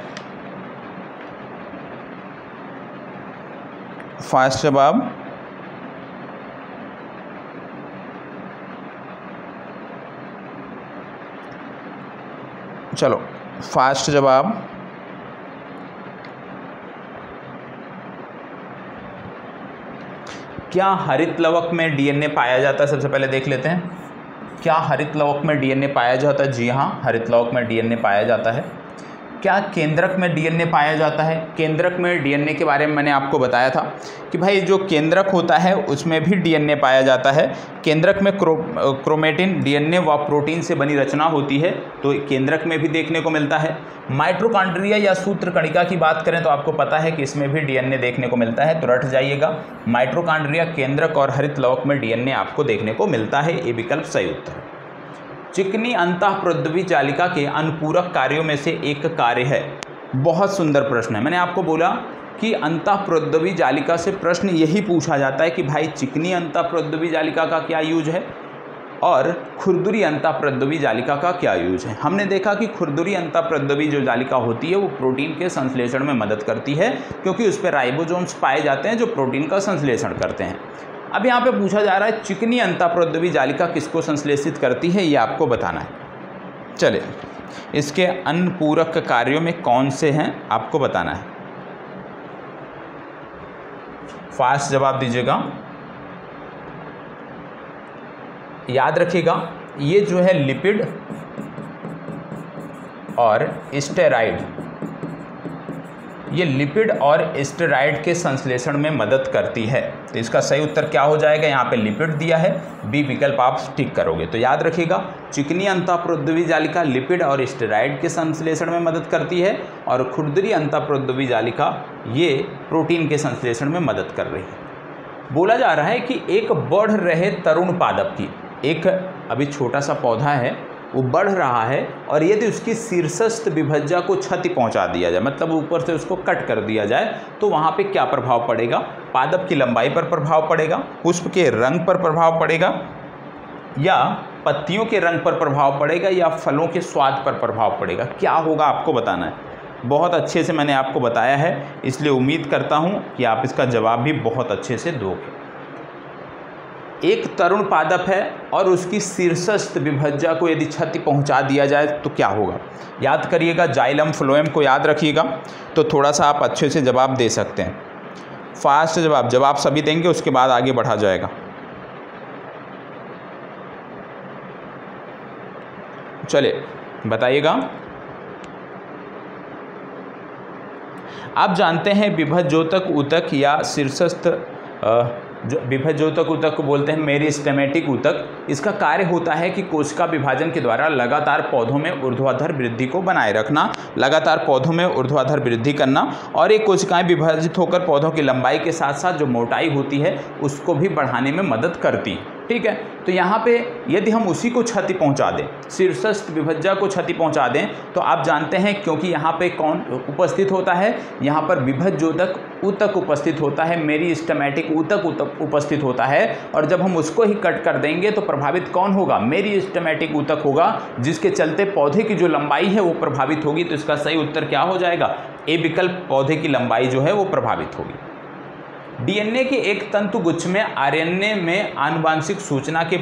A: फास्ट जवाब। चलो फास्ट जवाब। क्या हरित लवक में डीएनए पाया जाता है? सबसे पहले देख लेते हैं, क्या हरित लवक में डीएनए पाया जाता है? जी हाँ, हरित लवक में डीएनए पाया जाता है। क्या केंद्रक में डीएनए पाया जाता है? केंद्रक में डीएनए के बारे में मैंने आपको बताया था कि भाई जो केंद्रक होता है उसमें भी डीएनए पाया जाता है। केंद्रक में क्रोमेटिन डीएनए व प्रोटीन से बनी रचना होती है, तो केंद्रक में भी देखने को मिलता है। माइटोकॉन्ड्रिया या सूत्र कणिका की बात करें तो आपको पता है कि इसमें भी डीएनए देखने को मिलता है, तो रट जाइएगा, माइटोकॉन्ड्रिया, केंद्रक और हरित लवक में डीएनए आपको देखने को मिलता है। ये विकल्प सही उत्तर है। चिकनी अंतःप्रोद्रवी जालिका के अनुपूरक कार्यों में से एक कार्य है। बहुत सुंदर प्रश्न है। मैंने आपको बोला कि अंतःप्रोद्रवी जालिका से प्रश्न यही पूछा जाता है कि भाई चिकनी अंतःप्रोद्रवी जालिका का क्या यूज है और खुरदुरी अंतःप्रोद्रवी जालिका का क्या यूज है। हमने देखा कि खुरदुरी अंतःप्रोद्रवी जो जालिका होती है वो प्रोटीन के संश्लेषण में मदद करती है, क्योंकि उस पर राइबोसोम्स पाए जाते हैं जो प्रोटीन का संश्लेषण करते हैं। अब यहाँ पे पूछा जा रहा है चिकनी अंतःप्रोद्रवी जालिका किसको संश्लेषित करती है, ये आपको बताना है। चलिए, इसके अनुपूरक कार्यों में कौन से हैं आपको बताना है। फास्ट जवाब दीजिएगा। याद रखिएगा, ये जो है लिपिड और स्टेरॉइड, ये लिपिड और स्टेरॉइड के संश्लेषण में मदद करती है। तो इसका सही उत्तर क्या हो जाएगा? यहाँ पे लिपिड दिया है, बी विकल्प आप ठीक करोगे। तो याद रखिएगा, चिकनी अंतःप्रोद्रवी जालिका लिपिड और स्टेरॉइड के संश्लेषण में मदद करती है और खुरदुरी अंतःप्रोद्रवी जालिका ये प्रोटीन के संश्लेषण में मदद कर रही है। बोला जा रहा है कि एक बढ़ रहे तरुण पादप की, एक अभी छोटा सा पौधा है वो बढ़ रहा है और यदि उसकी शीर्षस्थ विभज्या को क्षति पहुंचा दिया जाए, मतलब ऊपर से उसको कट कर दिया जाए, तो वहाँ पे क्या प्रभाव पड़ेगा? पादप की लंबाई पर प्रभाव पड़ेगा, पुष्प के रंग पर प्रभाव पड़ेगा, या पत्तियों के रंग पर प्रभाव पड़ेगा, या फलों के स्वाद पर प्रभाव पड़ेगा? क्या होगा आपको बताना है। बहुत अच्छे से मैंने आपको बताया है, इसलिए उम्मीद करता हूँ कि आप इसका जवाब भी बहुत अच्छे से दोगे। एक तरुण पादप है और उसकी शीर्षस्थ विभज्या को यदि क्षति पहुंचा दिया जाए तो क्या होगा? याद करिएगा, जाइलम फ्लोएम को याद रखिएगा, तो थोड़ा सा आप अच्छे से जवाब दे सकते हैं। फास्ट जवाब सभी देंगे, उसके बाद आगे बढ़ा जाएगा। चलिए बताइएगा। आप जानते हैं विभज्योतक ऊतक या शीर्षस्थ जो विभज्योतक ऊतक को बोलते हैं मेरिस्टेमेटिक ऊतक, इसका कार्य होता है कि कोशिका विभाजन के द्वारा लगातार पौधों में ऊर्ध्वाधर वृद्धि को बनाए रखना, लगातार पौधों में ऊर्ध्वाधर वृद्धि करना, और ये कोशिकाएं विभाजित होकर पौधों की लंबाई के साथ साथ जो मोटाई होती है उसको भी बढ़ाने में मदद करती है। ठीक है, तो यहाँ पे यदि हम उसी को क्षति पहुँचा दें, शीर्षस्थ विभज्या को क्षति पहुँचा दें, तो आप जानते हैं क्योंकि यहाँ पे कौन उपस्थित होता है? यहाँ पर विभज्योतक ऊतक उपस्थित होता है, मेरिस्टेमेटिक ऊतक उपस्थित होता है, और जब हम उसको ही कट कर देंगे तो प्रभावित कौन होगा? मेरिस्टेमेटिक ऊतक होगा, जिसके चलते पौधे की जो लंबाई है वो प्रभावित होगी। तो इसका सही उत्तर क्या हो जाएगा? ए विकल्प, पौधे की लंबाई जो है वो प्रभावित होगी। डीएनए के एक तंतुगुच्छ में आरएनए में आनुवांशिक सूचना के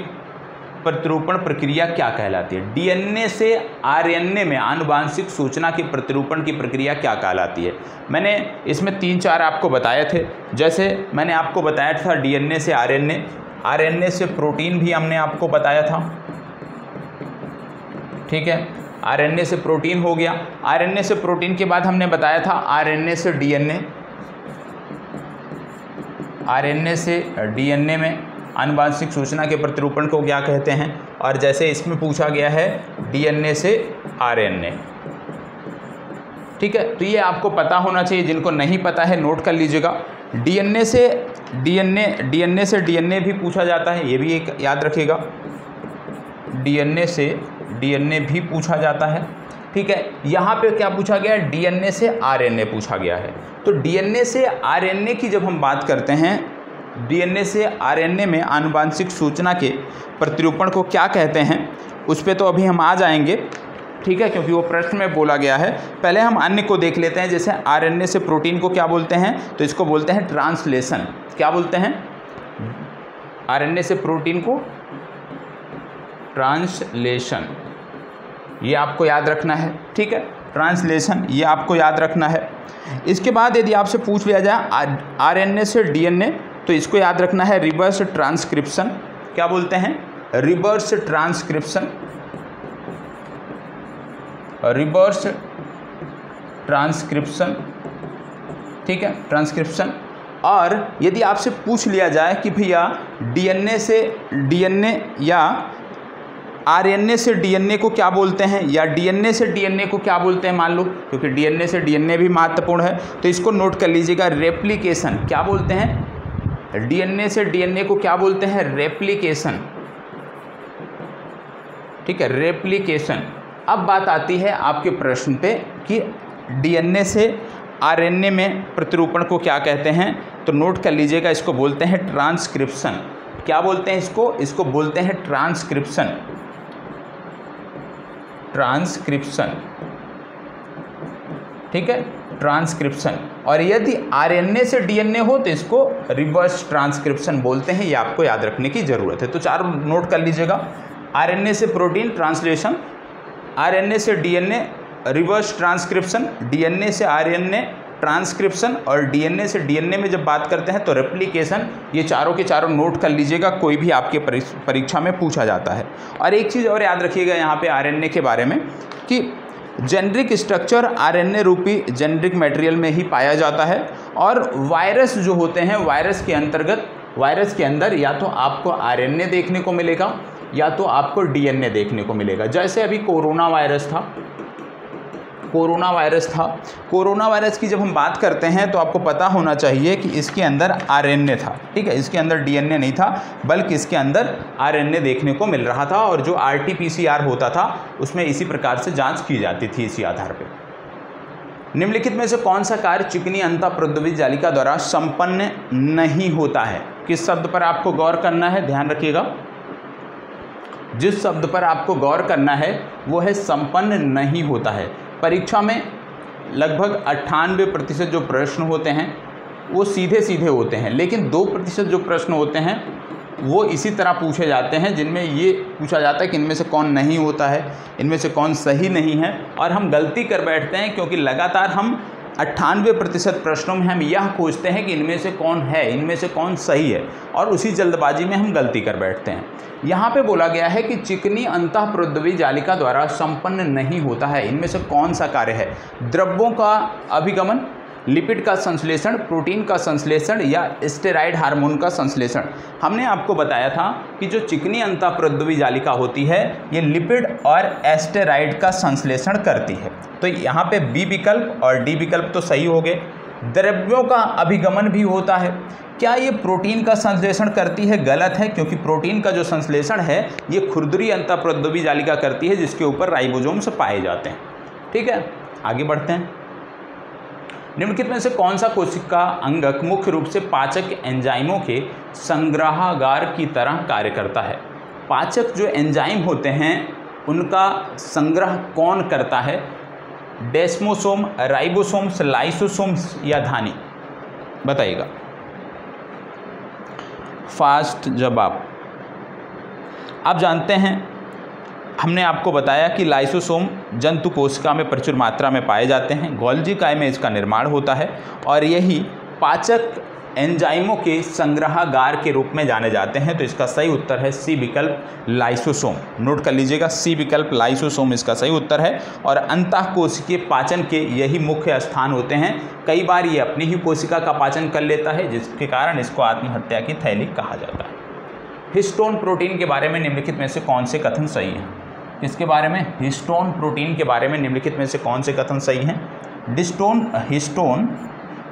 A: प्रतिरूपण प्रक्रिया क्या कहलाती है? डीएनए से आरएनए में आनुवांशिक सूचना के प्रतिरूपण की प्रक्रिया क्या कहलाती है? मैंने इसमें 3-4 आपको बताए थे। जैसे मैंने आपको बताया था डीएनए से आरएनए, आरएनए से प्रोटीन भी हमने आपको बताया था। ठीक है, आरएनए से प्रोटीन हो गया। आरएनए से प्रोटीन के बाद हमने बताया था आरएनए से डीएनए, आरएनए से डीएनए में आनुवांशिक सूचना के प्रतिरूपण को क्या कहते हैं? और जैसे इसमें पूछा गया है डीएनए से आरएनए। ठीक है, तो ये आपको पता होना चाहिए, जिनको नहीं पता है नोट कर लीजिएगा। डीएनए से डीएनए भी पूछा जाता है, ये भी एक याद रखिएगा, डीएनए से डीएनए भी पूछा जाता है। ठीक है, यहाँ पे क्या पूछा गया है? डीएनए से आरएनए पूछा गया है। तो डीएनए से आरएनए की जब हम बात करते हैं, डीएनए से आरएनए में आनुवांशिक सूचना के प्रतिरूपण को क्या कहते हैं, उस पर तो अभी हम आ जाएंगे। ठीक है, क्योंकि वो प्रश्न में बोला गया है। पहले हम अन्य को देख लेते हैं। जैसे आरएनए से प्रोटीन को क्या बोलते हैं, तो इसको बोलते हैं ट्रांसलेशन। क्या बोलते हैं? आरएनए से प्रोटीन को ट्रांसलेशन, ये आपको याद रखना है। ठीक है, ट्रांसलेशन ये आपको याद रखना है। इसके बाद यदि आपसे पूछ लिया जाए आरएनए से डीएनए, तो इसको याद रखना है रिवर्स ट्रांसक्रिप्शन। क्या बोलते हैं? Reverse transcription. रिवर्स ट्रांसक्रिप्शन, ठीक है, ट्रांसक्रिप्शन। और यदि आपसे पूछ लिया जाए कि भैया डीएनए से डीएनए या आरएनए से डीएनए को क्या बोलते हैं, या डीएनए से डीएनए को क्या बोलते हैं, मान लो, क्योंकि डीएनए से डीएनए भी महत्वपूर्ण है, तो इसको नोट कर लीजिएगा, रेप्लिकेशन। क्या बोलते हैं? डीएनए से डीएनए को क्या बोलते हैं? रेप्लिकेशन। ठीक है, रेप्लिकेशन। अब बात आती है आपके प्रश्न पे कि डीएनए से आरएनए में प्रतिरूपण को क्या कहते हैं, तो नोट कर लीजिएगा, इसको बोलते हैं ट्रांसक्रिप्शन। क्या बोलते हैं इसको? इसको बोलते हैं ट्रांसक्रिप्शन। ट्रांसक्रिप्शन, ठीक है, ट्रांसक्रिप्शन। और यदि आरएनए से डीएनए हो तो इसको रिवर्स ट्रांसक्रिप्शन बोलते हैं। ये आपको याद रखने की ज़रूरत है। तो चारों नोट कर लीजिएगा, आरएनए से प्रोटीन ट्रांसलेशन, आरएनए से डीएनए रिवर्स ट्रांसक्रिप्शन, डीएनए से आरएनए ट्रांसक्रिप्शन, और डीएनए से डीएनए में जब बात करते हैं तो रेप्लिकेशन। ये चारों के चारों नोट कर लीजिएगा, कोई भी आपके परीक्षा में पूछा जाता है। और एक चीज़ और याद रखिएगा यहाँ पे आरएनए के बारे में कि जेनेरिक स्ट्रक्चर आरएनए रूपी जेनेरिक मटेरियल में ही पाया जाता है। और वायरस जो होते हैं, वायरस के अंतर्गत, वायरस के अंदर या तो आपको आरएनए देखने को मिलेगा या तो आपको डीएनए देखने को मिलेगा। जैसे अभी कोरोना वायरस था, कोरोना वायरस की जब हम बात करते हैं तो आपको पता होना चाहिए कि इसके अंदर आरएनए था। ठीक है, इसके अंदर डीएनए नहीं था, बल्कि इसके अंदर आरएनए देखने को मिल रहा था। और जो आरटीपीसीआर होता था उसमें इसी प्रकार से जांच की जाती थी, इसी आधार पर। निम्नलिखित में से कौन सा कार्य चिकनी अंतःप्रद्रवी जालिका द्वारा संपन्न नहीं होता है? किस शब्द पर आपको गौर करना है, ध्यान रखिएगा। जिस शब्द पर आपको गौर करना है वो है संपन्न नहीं होता है। परीक्षा में लगभग 98% जो प्रश्न होते हैं वो सीधे सीधे होते हैं, लेकिन 2% जो प्रश्न होते हैं वो इसी तरह पूछे जाते हैं, जिनमें ये पूछा जाता है कि इनमें से कौन नहीं होता है, इनमें से कौन सही नहीं है। और हम गलती कर बैठते हैं, क्योंकि लगातार हम 98% प्रश्नों में हम यह खोजते हैं कि इनमें से कौन है, इनमें से कौन सही है, और उसी जल्दबाजी में हम गलती कर बैठते हैं। यहाँ पे बोला गया है कि चिकनी अंतःप्रद्रवी जालिका द्वारा संपन्न नहीं होता है। इनमें से कौन सा कार्य है? द्रव्यों का अभिगमन, लिपिड का संश्लेषण, प्रोटीन का संश्लेषण, या स्टेरॉइड हार्मोन का संश्लेषण। हमने आपको बताया था कि जो चिकनी अंतःप्रद्रवी जालिका होती है ये लिपिड और स्टेरॉइड का संश्लेषण करती है। तो यहाँ पे बी विकल्प और डी विकल्प तो सही हो गए। द्रव्यों का अभिगमन भी होता है। क्या ये प्रोटीन का संश्लेषण करती है? गलत है, क्योंकि प्रोटीन का जो संश्लेषण है ये खुरदरी अंतःप्रद्रवी जालिका करती है, जिसके ऊपर राइबोसोम्स पाए जाते हैं। ठीक है, आगे बढ़ते हैं। निम्नलिखित में से कौन सा कोशिका अंगक मुख्य रूप से पाचक एंजाइमों के संग्रहागार की तरह कार्य करता है? पाचक जो एंजाइम होते हैं उनका संग्रह कौन करता है? डेस्मोसोम, राइबोसोम्स, लाइसोसोम्स या धानी? बताइएगा। फास्ट जवाब। आप जानते हैं, हमने आपको बताया कि लाइसोसोम जंतु कोशिका में प्रचुर मात्रा में पाए जाते हैं। गोल्जी काय में इसका निर्माण होता है और यही पाचक एंजाइमों के संग्रहागार के रूप में जाने जाते हैं। तो इसका सही उत्तर है सी विकल्प, लाइसोसोम। नोट कर लीजिएगा, सी विकल्प लाइसोसोम इसका सही उत्तर है। और अंतःकोशिकीय पाचन के यही मुख्य स्थान होते हैं। कई बार ये अपनी ही कोशिका का पाचन कर लेता है, जिसके कारण इसको आत्महत्या की थैली कहा जाता है। हिस्टोन प्रोटीन के बारे में निम्नलिखित में से कौन से कथन सही हैं? इसके बारे में, हिस्टोन प्रोटीन के बारे में निम्नलिखित में से कौन से कथन सही हैं? हिस्टोन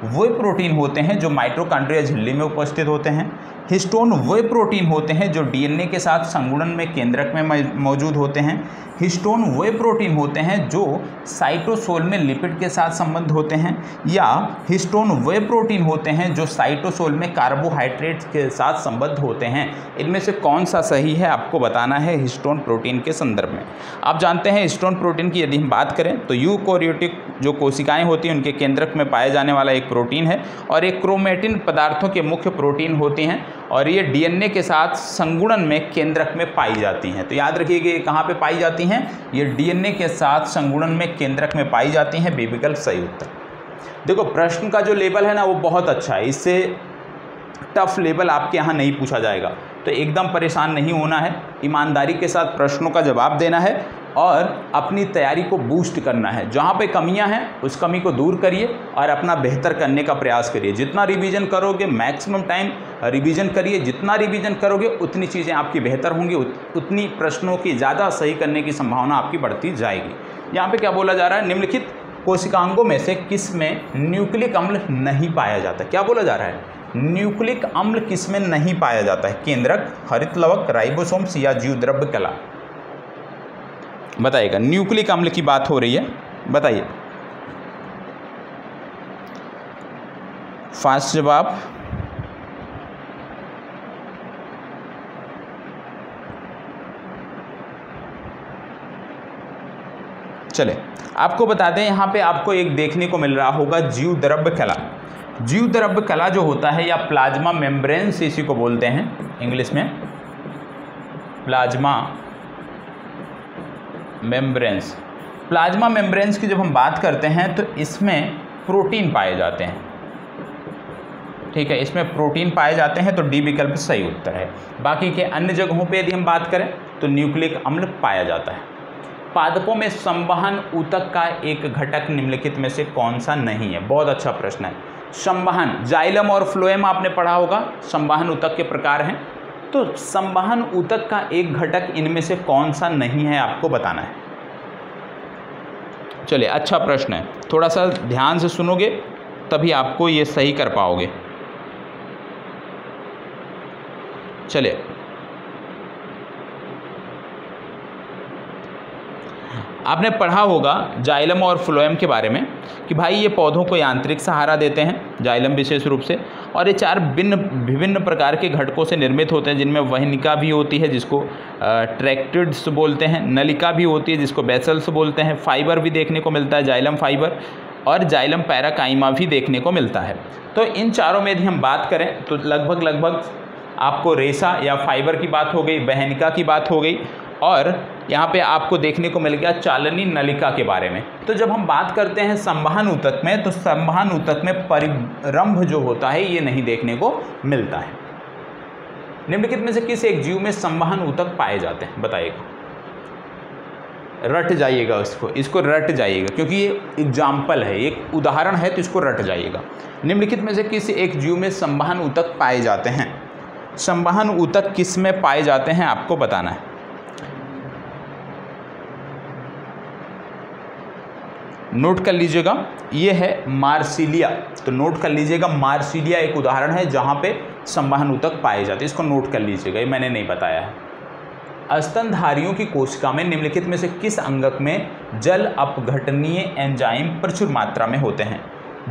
A: वो प्रोटीन होते हैं जो माइटोकॉन्ड्रिया झिल्ली में उपस्थित होते हैं। हिस्टोन वे प्रोटीन होते हैं जो डीएनए के साथ संगुणन में केंद्रक में मौजूद होते हैं। हिस्टोन वे प्रोटीन होते हैं जो साइटोसोल में लिपिड के साथ संबंध होते हैं, या हिस्टोन वे प्रोटीन होते हैं जो साइटोसोल में कार्बोहाइड्रेट के साथ संबंध होते हैं। इनमें से कौन सा सही है आपको बताना है हिस्टोन प्रोटीन के संदर्भ में। आप जानते हैं हिस्टोन प्रोटीन की यदि हम बात करें तो यूकोरियोटिक जो कोशिकाएं होती हैं उनके केंद्रक में पाया जाने वाला एक प्रोटीन है, और एक क्रोमेटिन पदार्थों के मुख्य प्रोटीन होती हैं, और ये डीएनए के साथ संगुणन में केंद्रक में पाई जाती हैं। तो याद रखिएगा ये कहाँ पे पाई जाती हैं, ये डीएनए के साथ संगुणन में केंद्रक में पाई जाती हैं। बी विकल्प सही उत्तर। देखो प्रश्न का जो लेवल है ना वो बहुत अच्छा है, इससे टफ लेवल आपके यहाँ नहीं पूछा जाएगा, तो एकदम परेशान नहीं होना है, ईमानदारी के साथ प्रश्नों का जवाब देना है और अपनी तैयारी को बूस्ट करना है। जहाँ पे कमियां हैं उस कमी को दूर करिए और अपना बेहतर करने का प्रयास करिए। जितना रिवीजन करोगे मैक्सिमम टाइम रिवीजन करिए, जितना रिवीजन करोगे उतनी चीज़ें आपकी बेहतर होंगी, उतनी प्रश्नों की ज़्यादा सही करने की संभावना आपकी बढ़ती जाएगी। यहाँ पे क्या बोला जा रहा है, निम्नलिखित कोशिकांगों में से किस में न्यूक्लिक अम्ल नहीं पाया जाता। क्या बोला जा रहा है, न्यूक्लिक अम्ल किस में नहीं पाया जाता है, केंद्रक, हरित लवक, राइबोसोम्स या जीवद्रव्य कला। बताइएगा, न्यूक्लिक अम्ल की बात हो रही है, बताइए फास्ट जवाब। चले आपको बता दें, यहाँ पे आपको एक देखने को मिल रहा होगा जीवद्रव्य कला। जीवद्रव्य कला जो होता है या प्लाज्मा मेम्ब्रेन्स इसी को बोलते हैं इंग्लिश में, प्लाज्मा मेम्ब्रेन्स। प्लाज्मा मेम्ब्रेन्स की जब हम बात करते हैं तो इसमें प्रोटीन पाए जाते हैं, ठीक है, इसमें प्रोटीन पाए जाते हैं, तो डी विकल्प सही उत्तर है। बाकी के अन्य जगहों पे यदि हम बात करें तो न्यूक्लिक अम्ल पाया जाता है। पादपों में संवहन ऊतक का एक घटक निम्नलिखित में से कौन सा नहीं है, बहुत अच्छा प्रश्न है। संवहन, जाइलम और फ्लोएम आपने पढ़ा होगा, संवहन ऊतक के प्रकार हैं, तो संवहन ऊतक का एक घटक इनमें से कौन सा नहीं है आपको बताना है। चलिए अच्छा प्रश्न है, थोड़ा सा ध्यान से सुनोगे तभी आपको ये सही कर पाओगे। चलिए आपने पढ़ा होगा जाइलम और फ्लोएम के बारे में कि भाई ये पौधों को यांत्रिक सहारा देते हैं, जाइलम विशेष रूप से, और ये चार विभिन्न प्रकार के घटकों से निर्मित होते हैं, जिनमें वहनिका भी होती है जिसको ट्रैक्टिड्स बोलते हैं, नलिका भी होती है जिसको बेसल्स बोलते हैं, फाइबर भी देखने को मिलता है जाइलम फाइबर, और जाइलम पैराकाइमा भी देखने को मिलता है। तो इन चारों में यदि हम बात करें तो लगभग आपको रेशा या फाइबर की बात हो गई, वहनिका की बात हो गई, और यहाँ पे आपको देखने को मिल गया चालनी नलिका के बारे में। तो जब हम बात करते हैं संवहन ऊतक में, तो संवहन ऊतक में परिरंभ जो होता है ये नहीं देखने को मिलता है। निम्नलिखित में से किस एक जीव में संवहन ऊतक पाए जाते हैं, बताइएगा। रट जाइएगा इसको रट जाइएगा, क्योंकि ये एग्जाम्पल है, एक उदाहरण है, तो इसको रट जाइएगा। निम्नलिखित में से किस एक जीव में संवहन ऊतक पाए जाते हैं, संवहन ऊतक किस में पाए जाते हैं आपको बताना है। नोट कर लीजिएगा, ये है मार्सिलिया, तो नोट कर लीजिएगा मार्सिलिया एक उदाहरण है जहाँ पे संवहन ऊतक पाए जाते हैं, इसको नोट कर लीजिएगा, ये मैंने नहीं बताया है। स्तनधारियों की कोशिका में निम्नलिखित में से किस अंगक में जल अपघटनीय एंजाइम प्रचुर मात्रा में होते हैं।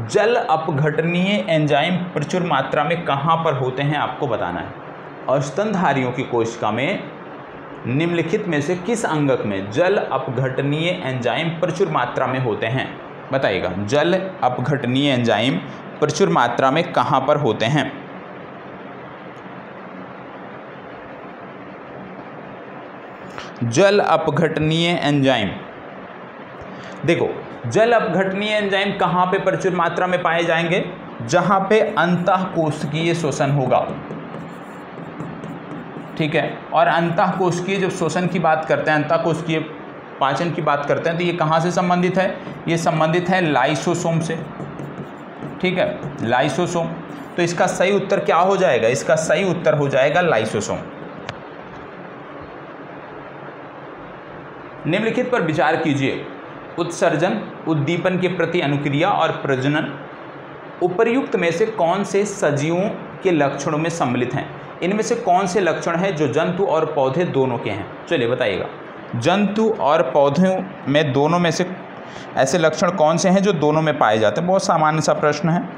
A: जल अपघटनीय एंजाइम प्रचुर मात्रा में कहाँ पर होते हैं आपको बताना है। स्तनधारियों की कोशिका में निम्नलिखित में से किस अंगक में जल अपघटनीय एंजाइम प्रचुर मात्रा में होते हैं, बताइएगा। जल अपघटनीय एंजाइम प्रचुर मात्रा में कहाँ पर होते हैं। जल अपघटनीय एंजाइम, देखो जल अपघटनीय एंजाइम कहाँ पे प्रचुर मात्रा में पाए जाएंगे, जहाँ पे अंतःकोशिकीय शोषण होगा, ठीक है। और अंतःकोशिकीय जब शोषण की बात करते हैं, अंतःकोशिकीय पाचन की बात करते हैं, तो ये कहाँ से संबंधित है, ये संबंधित है लाइसोसोम से, ठीक है, लाइसोसोम। तो इसका सही उत्तर क्या हो जाएगा, इसका सही उत्तर हो जाएगा लाइसोसोम। निम्नलिखित पर विचार कीजिए। उत्सर्जन, उद्दीपन के प्रति अनुक्रिया और प्रजनन उपर्युक्त में से कौन से सजीवों के लक्षणों में सम्मिलित हैं। इनमें से कौन से लक्षण हैं जो जंतु और पौधे दोनों के हैं? चलिए बताइएगा, जंतु और पौधों में दोनों में से ऐसे लक्षण कौन से हैं जो दोनों में पाए जाते हैं? बहुत सामान्य सा प्रश्न है,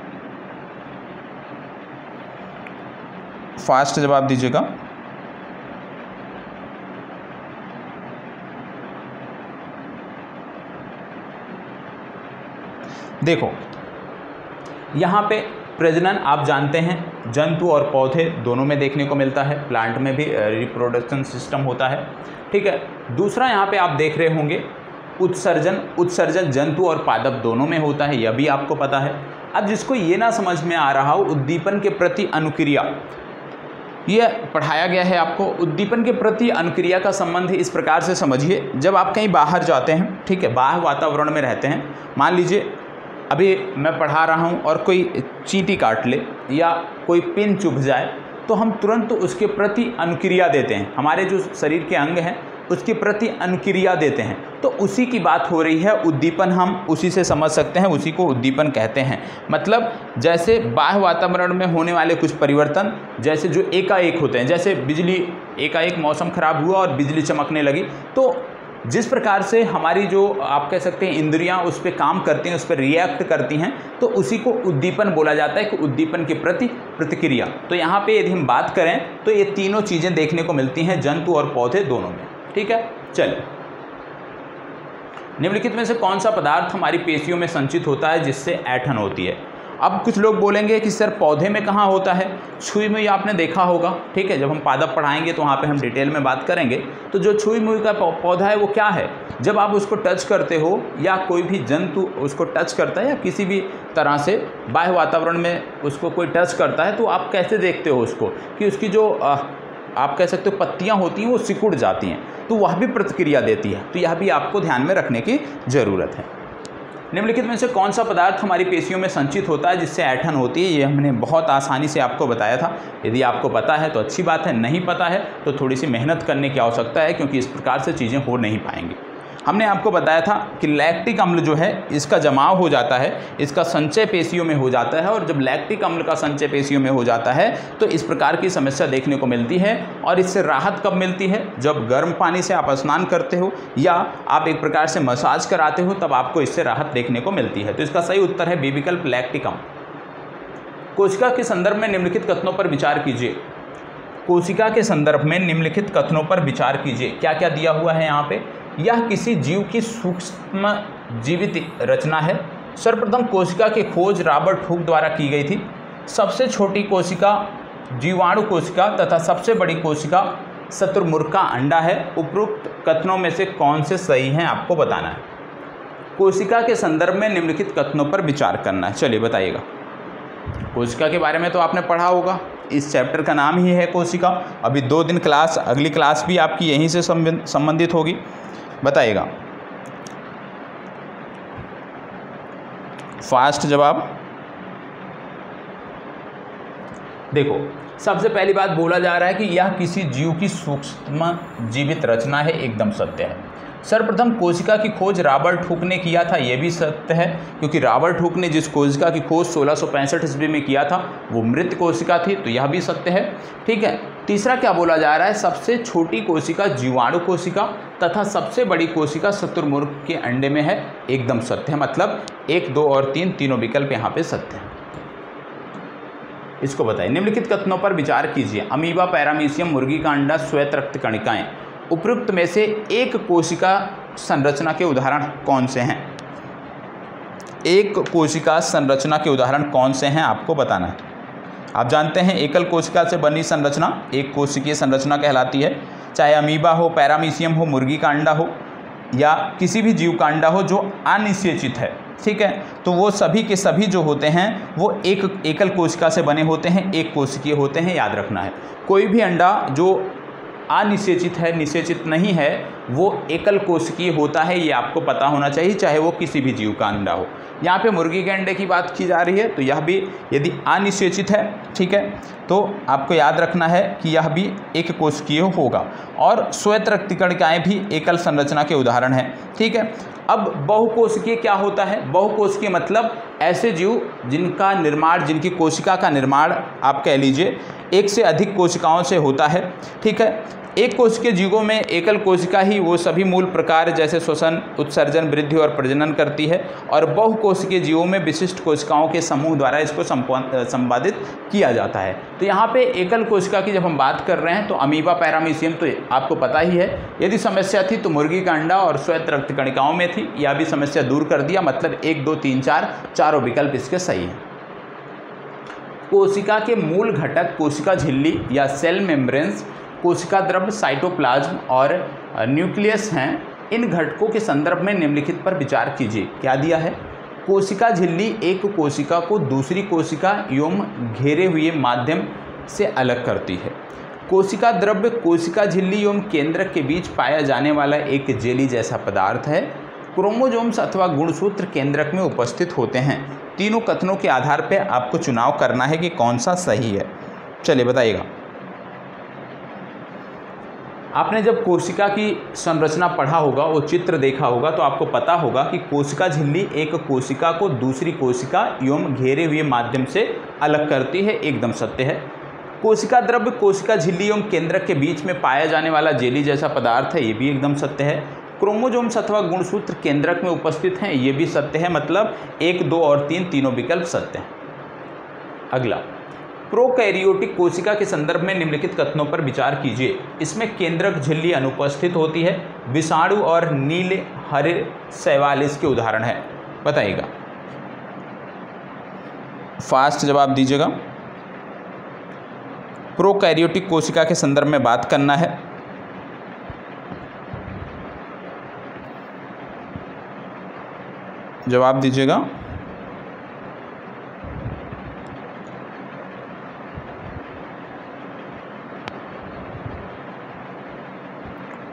A: फास्ट जवाब दीजिएगा। देखो यहाँ पे प्रजनन आप जानते हैं जंतु और पौधे दोनों में देखने को मिलता है, प्लांट में भी रिप्रोडक्शन सिस्टम होता है, ठीक है। दूसरा यहाँ पे आप देख रहे होंगे उत्सर्जन जंतु और पादप दोनों में होता है, यह भी आपको पता है। अब जिसको ये ना समझ में आ रहा हो, उद्दीपन के प्रति अनुक्रिया, यह पढ़ाया गया है आपको। उद्दीपन के प्रति अनुक्रिया का संबंध इस प्रकार से समझिए, जब आप कहीं बाहर जाते हैं, ठीक है, बाह्य वातावरण में रहते हैं, मान लीजिए अभी मैं पढ़ा रहा हूँ और कोई चींटी काट ले या कोई पिन चुभ जाए, तो हम तुरंत उसके प्रति अनुक्रिया देते हैं, हमारे जो शरीर के अंग हैं उसके प्रति अनुक्रिया देते हैं। तो उसी की बात हो रही है, उद्दीपन हम उसी से समझ सकते हैं, उसी को उद्दीपन कहते हैं। मतलब जैसे बाह्य वातावरण में होने वाले कुछ परिवर्तन, जैसे जो एकाएक होते हैं, जैसे बिजली, एकाएक मौसम खराब हुआ और बिजली चमकने लगी, तो जिस प्रकार से हमारी जो आप कह सकते हैं इंद्रियां उस पर काम करती हैं, उस पर रिएक्ट करती हैं, तो उसी को उद्दीपन बोला जाता है कि उद्दीपन के प्रति प्रतिक्रिया। तो यहाँ पे यदि हम बात करें तो ये तीनों चीज़ें देखने को मिलती हैं जंतु और पौधे दोनों में, ठीक है। चलिए, निम्नलिखित में से कौन सा पदार्थ हमारी पेशियों में संचित होता है जिससे ऐंठन होती है? अब कुछ लोग बोलेंगे कि सर पौधे में कहाँ होता है, छुई मुई आपने देखा होगा, ठीक है, जब हम पादप पढ़ाएंगे तो वहाँ पे हम डिटेल में बात करेंगे। तो जो छुई मुई का पौधा है वो क्या है? जब आप उसको टच करते हो या कोई भी जंतु उसको टच करता है या किसी भी तरह से बाह्य वातावरण में उसको कोई टच करता है, तो आप कैसे देखते हो उसको कि उसकी जो आप कह सकते हो पत्तियाँ होती हैं वो सिकुड़ जाती हैं, तो वह भी प्रतिक्रिया देती है। तो यह भी आपको ध्यान में रखने की ज़रूरत है। निम्नलिखित में से कौन सा पदार्थ हमारी पेशियों में संचित होता है जिससे ऐंठन होती है? ये हमने बहुत आसानी से आपको बताया था। यदि आपको पता है तो अच्छी बात है, नहीं पता है तो थोड़ी सी मेहनत करने की आवश्यकता है, क्योंकि इस प्रकार से चीज़ें हो नहीं पाएंगी। हमने आपको बताया था कि लैक्टिक अम्ल जो है इसका जमाव हो जाता है, इसका संचय पेशियों में हो जाता है, और जब लैक्टिक अम्ल का संचय पेशियों में हो जाता है तो इस प्रकार की समस्या देखने को मिलती है। और इससे राहत कब मिलती है? जब गर्म पानी से आप स्नान करते हो या आप एक प्रकार से मसाज कराते हो, तब आपको इससे राहत देखने को मिलती है। तो इसका सही उत्तर है बी विकल्प, लैक्टिक अम्ल। कोशिका के संदर्भ में निम्नलिखित कथनों पर विचार कीजिए। कोशिका के संदर्भ में निम्नलिखित कथनों पर विचार कीजिए। क्या क्या दिया हुआ है यहाँ पे? यह किसी जीव की सूक्ष्म जीवित रचना है। सर्वप्रथम कोशिका की खोज रॉबर्ट हुक द्वारा की गई थी। सबसे छोटी कोशिका जीवाणु कोशिका तथा सबसे बड़ी कोशिका शुतुरमुर्ग का अंडा है। उपरोक्त कथनों में से कौन से सही हैं आपको बताना है। कोशिका के संदर्भ में निम्नलिखित कथनों पर विचार करना है। चलिए बताइएगा। कोशिका के बारे में तो आपने पढ़ा होगा, इस चैप्टर का नाम ही है कोशिका। अभी 2 दिन क्लास, अगली क्लास भी आपकी यहीं से संबंधित होगी। बताइएगा, फास्ट जवाब। देखो, सबसे पहली बात बोला जा रहा है कि यह किसी जीव की सूक्ष्म जीवित रचना है, एकदम सत्य है। सर्वप्रथम कोशिका की खोज रॉबर्ट हुक ने किया था, यह भी सत्य है, क्योंकि रॉबर्ट हुक ने जिस कोशिका की खोज 1665 ईस्वी में किया था वो मृत कोशिका थी, तो यह भी सत्य है, ठीक है। तीसरा क्या बोला जा रहा है? सबसे छोटी कोशिका जीवाणु कोशिका तथा सबसे बड़ी कोशिका शुतुरमुर्ग के अंडे में है, एकदम सत्य है। मतलब 1, 2 और 3 तीनों विकल्प यहाँ पे सत्य है। इसको बताइए। निम्नलिखित कथनों पर विचार कीजिए। अमीबा, पैरामीशियम, मुर्गी का अंडा, श्वेत रक्त कणिकाएं, उपरोक्त में से एक कोशिका संरचना के उदाहरण कौन से हैं? एक कोशिका संरचना के उदाहरण कौन से हैं आपको बताना है। आप जानते हैं एकल कोशिका से बनी संरचना एक कोशिकीय संरचना कहलाती है। चाहे अमीबा हो, पैरामीशियम हो, मुर्गी का अंडा हो या किसी भी जीव का अंडा हो जो अनिषेचित है, ठीक है, तो वो सभी के सभी जो होते हैं वो एक एकल कोशिका से बने होते हैं, एक कोशिकीय होते हैं, याद रखना है। कोई भी अंडा जो अनिषेचित है, निषेचित नहीं है, वो एकल कोशिकीय होता है, ये आपको पता होना चाहिए, चाहे वो किसी भी जीव का अंडा हो। यहाँ पे मुर्गी के अंडे की बात की जा रही है, तो यह भी यदि अनिषेचित है, ठीक है, तो आपको याद रखना है कि यह भी एक कोशिकीय होगा। और श्वेत रक्त कणिकाएं भी एकल संरचना के उदाहरण हैं, ठीक है। अब बहुकोशिकीय क्या होता है? बहुकोशिकीय मतलब ऐसे जीव जिनका निर्माण, जिनकी कोशिका का निर्माण आप कह लीजिए एक से अधिक कोशिकाओं से होता है। ठीक है, एक कोशिकीय जीवों में एकल कोशिका ही वो सभी मूल प्रकार जैसे श्वसन, उत्सर्जन, वृद्धि और प्रजनन करती है, और बहुकोशिकीय जीवों में विशिष्ट कोशिकाओं के समूह द्वारा इसको संपादित किया जाता है। तो यहाँ पे एकल कोशिका की जब हम बात कर रहे हैं तो अमीबा, पैरामीशियम तो आपको पता ही है। यदि समस्या थी तो मुर्गी का अंडा और श्वेत रक्त कणिकाओं में थी, यह भी समस्या दूर कर दिया। मतलब 1, 2, 3, 4 चारों विकल्प इसके सही हैं। कोशिका के मूल घटक कोशिका झिल्ली या सेल मेम्ब्रेन्स, कोशिका द्रव्य, साइटोप्लाज्म और न्यूक्लियस हैं। इन घटकों के संदर्भ में निम्नलिखित पर विचार कीजिए। क्या दिया है? कोशिका झिल्ली एक कोशिका को दूसरी कोशिका एवं घेरे हुए माध्यम से अलग करती है। कोशिका द्रव्य कोशिका झिल्ली एवं केंद्रक के बीच पाया जाने वाला एक जेली जैसा पदार्थ है। क्रोमोसोम्स अथवा गुणसूत्र केंद्रक में उपस्थित होते हैं। तीनों कथनों के आधार पर आपको चुनाव करना है कि कौन सा सही है। चलिए बताइएगा। आपने जब कोशिका की संरचना पढ़ा होगा, वो चित्र देखा होगा, तो आपको पता होगा कि कोशिका झिल्ली एक कोशिका को दूसरी कोशिका एवं घेरे हुए माध्यम से अलग करती है। एकदम सत्य है। कोशिका द्रव्य कोशिका झिल्ली एवं केंद्रक के बीच में पाया जाने वाला जेली जैसा पदार्थ है, ये भी एकदम सत्य है। क्रोमोसोम्स अथवा गुणसूत्र केंद्रक में उपस्थित हैं, ये भी सत्य है। मतलब 1, 2 और 3 तीनों विकल्प सत्य हैं। अगला, प्रोकैरियोटिक कोशिका के संदर्भ में निम्नलिखित कथनों पर विचार कीजिए। इसमें केंद्रक झिल्ली अनुपस्थित होती है। विषाणु और नीले हरे शैवाल इसके उदाहरण है। बताइएगा, फास्ट जवाब दीजिएगा। प्रोकैरियोटिक कोशिका के संदर्भ में बात करना है। जवाब दीजिएगा।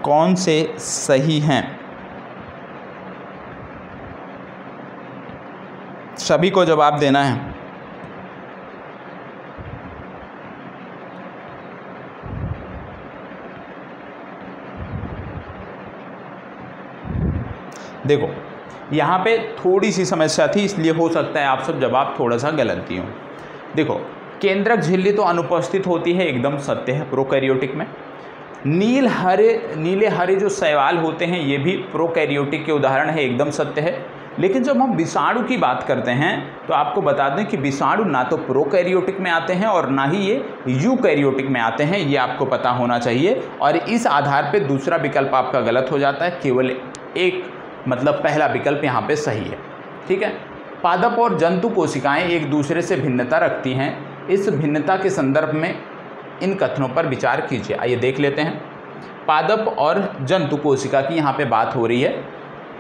A: कौन से सही हैं? सभी को जवाब देना है। देखो, यहाँ पे थोड़ी सी समस्या थी, इसलिए हो सकता है आप सब जवाब थोड़ा सा गलत दिए हों। देखो, केंद्रक झिल्ली तो अनुपस्थित होती है, एकदम सत्य है प्रोकैरियोटिक में। नीले हरे जो शैवाल होते हैं, ये भी प्रोकैरियोटिक के उदाहरण है, एकदम सत्य है। लेकिन जब हम विषाणु की बात करते हैं तो आपको बता दें कि विषाणु ना तो प्रोकैरियोटिक में आते हैं और ना ही ये यूकैरियोटिक में आते हैं, ये आपको पता होना चाहिए। और इस आधार पे दूसरा विकल्प आपका गलत हो जाता है। केवल एक, मतलब पहला विकल्प यहाँ पे सही है। ठीक है। पादप और जंतु कोशिकाएं एक दूसरे से भिन्नता रखती हैं। इस भिन्नता के संदर्भ में इन कथनों पर विचार कीजिए। आइए देख लेते हैं। पादप और जंतु कोशिका की यहाँ पे बात हो रही है।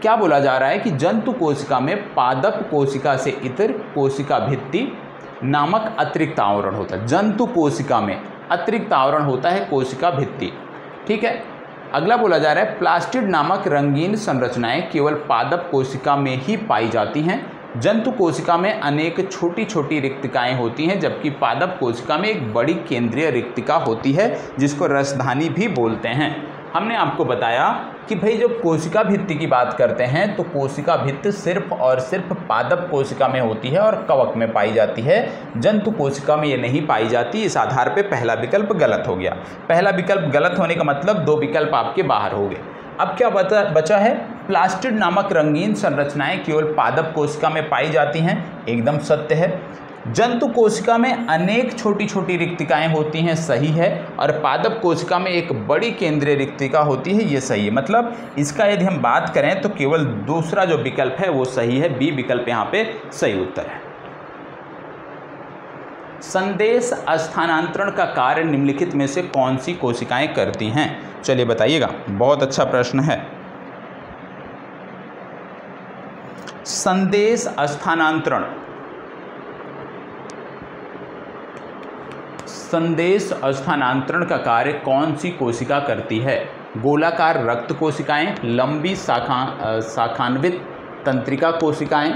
A: क्या बोला जा रहा है कि जंतु कोशिका में पादप कोशिका से इतर कोशिका भित्ति नामक अतिरिक्त आवरण होता है। जंतु कोशिका में अतिरिक्त आवरण होता है कोशिका भित्ति। ठीक है। अगला बोला जा रहा है प्लास्टिड नामक रंगीन संरचनाएं केवल पादप कोशिका में ही पाई जाती हैं। जंतु कोशिका में अनेक छोटी छोटी रिक्तिकाएं होती हैं, जबकि पादप कोशिका में एक बड़ी केंद्रीय रिक्तिका होती है जिसको रसधानी भी बोलते हैं। हमने आपको बताया कि भाई जब कोशिका भित्ति की बात करते हैं तो कोशिका भित्ति सिर्फ और सिर्फ पादप कोशिका में होती है और कवक में पाई जाती है। जंतु कोशिका में ये नहीं पाई जाती। इस आधार पे पहला विकल्प गलत हो गया। पहला विकल्प गलत होने का मतलब दो विकल्प आपके बाहर हो गए। अब क्या बचा है? प्लास्टिड नामक रंगीन संरचनाएं केवल पादप कोशिका में पाई जाती हैं। एकदम सत्य है। जंतु कोशिका में अनेक छोटी छोटी रिक्तिकाएं होती हैं। सही है। और पादप कोशिका में एक बड़ी केंद्रीय रिक्तिका होती है। ये सही है। मतलब इसका यदि हम बात करें तो केवल दूसरा जो विकल्प है वो सही है। बी विकल्प यहाँ पे सही उत्तर है। संदेश स्थानांतरण का कार्य निम्नलिखित में से कौन सी कोशिकाएं करती हैं? चलिए बताइएगा। बहुत अच्छा प्रश्न है। संदेश स्थानांतरण, संदेश स्थानांतरण का कार्य कौन सी कोशिका करती है? गोलाकार रक्त कोशिकाएं, लंबी शाखान्वित तंत्रिका कोशिकाएं,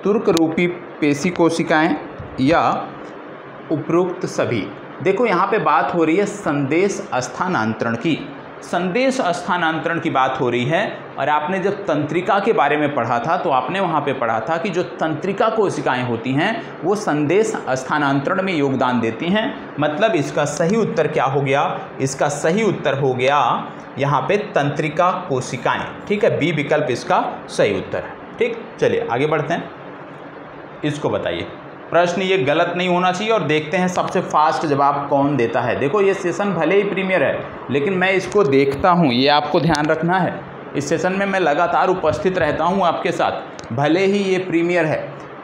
A: तुर्क रूपी पेशी कोशिकाएं या उपरोक्त सभी? देखो यहाँ पे बात हो रही है संदेश स्थानांतरण की। संदेश स्थानांतरण की बात हो रही है और आपने जब तंत्रिका के बारे में पढ़ा था तो आपने वहाँ पे पढ़ा था कि जो तंत्रिका कोशिकाएं होती हैं वो संदेश स्थानांतरण में योगदान देती हैं। मतलब इसका सही उत्तर क्या हो गया? इसका सही उत्तर हो गया यहाँ पे तंत्रिका कोशिकाएं। ठीक है, बी विकल्प इसका सही उत्तर है। ठीक, चलिए आगे बढ़ते हैं। इसको बताइए, प्रश्न ये गलत नहीं होना चाहिए और देखते हैं सबसे फास्ट जवाब कौन देता है। देखो ये सेशन भले ही प्रीमियर है लेकिन मैं इसको देखता हूँ, ये आपको ध्यान रखना है। इस सेशन में मैं लगातार उपस्थित रहता हूँ आपके साथ, भले ही ये प्रीमियर है।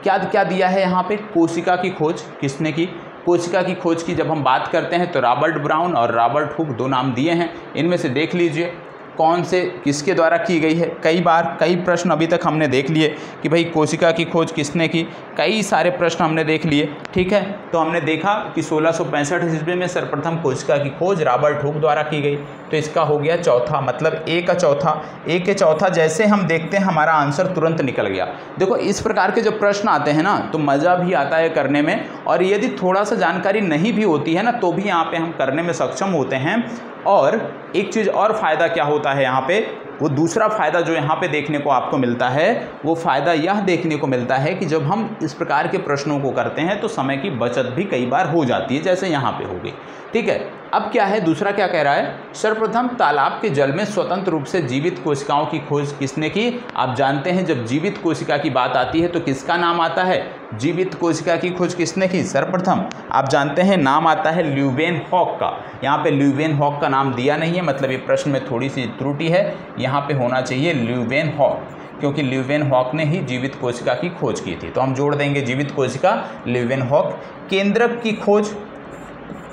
A: क्या क्या दिया है यहाँ पे? कोशिका की खोज किसने की? कोशिका की खोज की जब हम बात करते हैं तो रॉबर्ट ब्राउन और रॉबर्ट हुक दो नाम दिए हैं। इनमें से देख लीजिए कौन से किसके द्वारा की गई है। कई प्रश्न अभी तक हमने देख लिए कि भाई कोशिका की खोज किसने की, कई सारे प्रश्न हमने देख लिए। ठीक है, तो हमने देखा कि 1665 ईस्वी में सर्वप्रथम कोशिका की खोज रॉबर्ट हुक द्वारा की गई। तो इसका हो गया चौथा, मतलब ए का चौथा। ए के चौथा जैसे हम देखते हैं हमारा आंसर तुरंत निकल गया। देखो इस प्रकार के जब प्रश्न आते हैं ना तो मज़ा भी आता है करने में, और यदि थोड़ा सा जानकारी नहीं भी होती है ना तो भी यहाँ पे हम करने में सक्षम होते हैं। और एक चीज़ और फ़ायदा क्या होता है यहाँ पे, वो दूसरा फ़ायदा जो यहाँ पे देखने को आपको मिलता है वो फ़ायदा यह देखने को मिलता है कि जब हम इस प्रकार के प्रश्नों को करते हैं तो समय की बचत भी कई बार हो जाती है, जैसे यहाँ पे हो गई। ठीक है, अब क्या है दूसरा क्या कह रहा है? सर्वप्रथम तालाब के जल में स्वतंत्र रूप से जीवित कोशिकाओं की खोज किसने की? आप जानते हैं जब जीवित कोशिका की बात आती है तो किसका नाम आता है? जीवित कोशिका की खोज किसने की? सर्वप्रथम आप जानते हैं नाम आता है ल्यूवेनहॉक का। यहाँ पे ल्यूवेनहॉक का नाम दिया नहीं है, मतलब ये प्रश्न में थोड़ी सी त्रुटि है। यहाँ पे होना चाहिए ल्यूवेनहॉक, क्योंकि ल्यूवेनहॉक ने ही जीवित कोशिका की खोज की थी। तो हम जोड़ देंगे जीवित कोशिका ल्यूवेनहॉक। केंद्रक की खोज,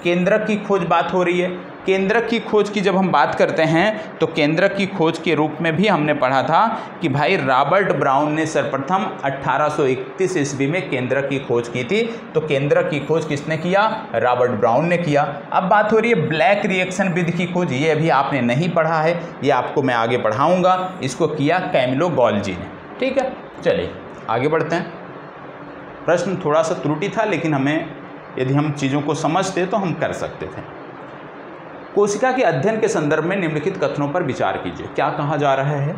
A: केंद्रक की खोज बात हो रही है। केंद्रक की खोज की जब हम बात करते हैं तो केंद्रक की खोज के रूप में भी हमने पढ़ा था कि भाई रॉबर्ट ब्राउन ने सर्वप्रथम 1831 ईस्वी में केंद्रक की खोज की थी। तो केंद्रक की खोज किसने किया? रॉबर्ट ब्राउन ने किया। अब बात हो रही है ब्लैक रिएक्शन विधि की खोज, ये अभी आपने नहीं पढ़ा है, ये आपको मैं आगे पढ़ाऊँगा। इसको किया कैमिलो गॉल्जी ने। ठीक है, चलिए आगे बढ़ते हैं। प्रश्न थोड़ा सा त्रुटि था लेकिन हमें यदि हम चीज़ों को समझते तो हम कर सकते थे। कोशिका के अध्ययन के संदर्भ में निम्नलिखित कथनों पर विचार कीजिए। क्या कहा जा रहा है?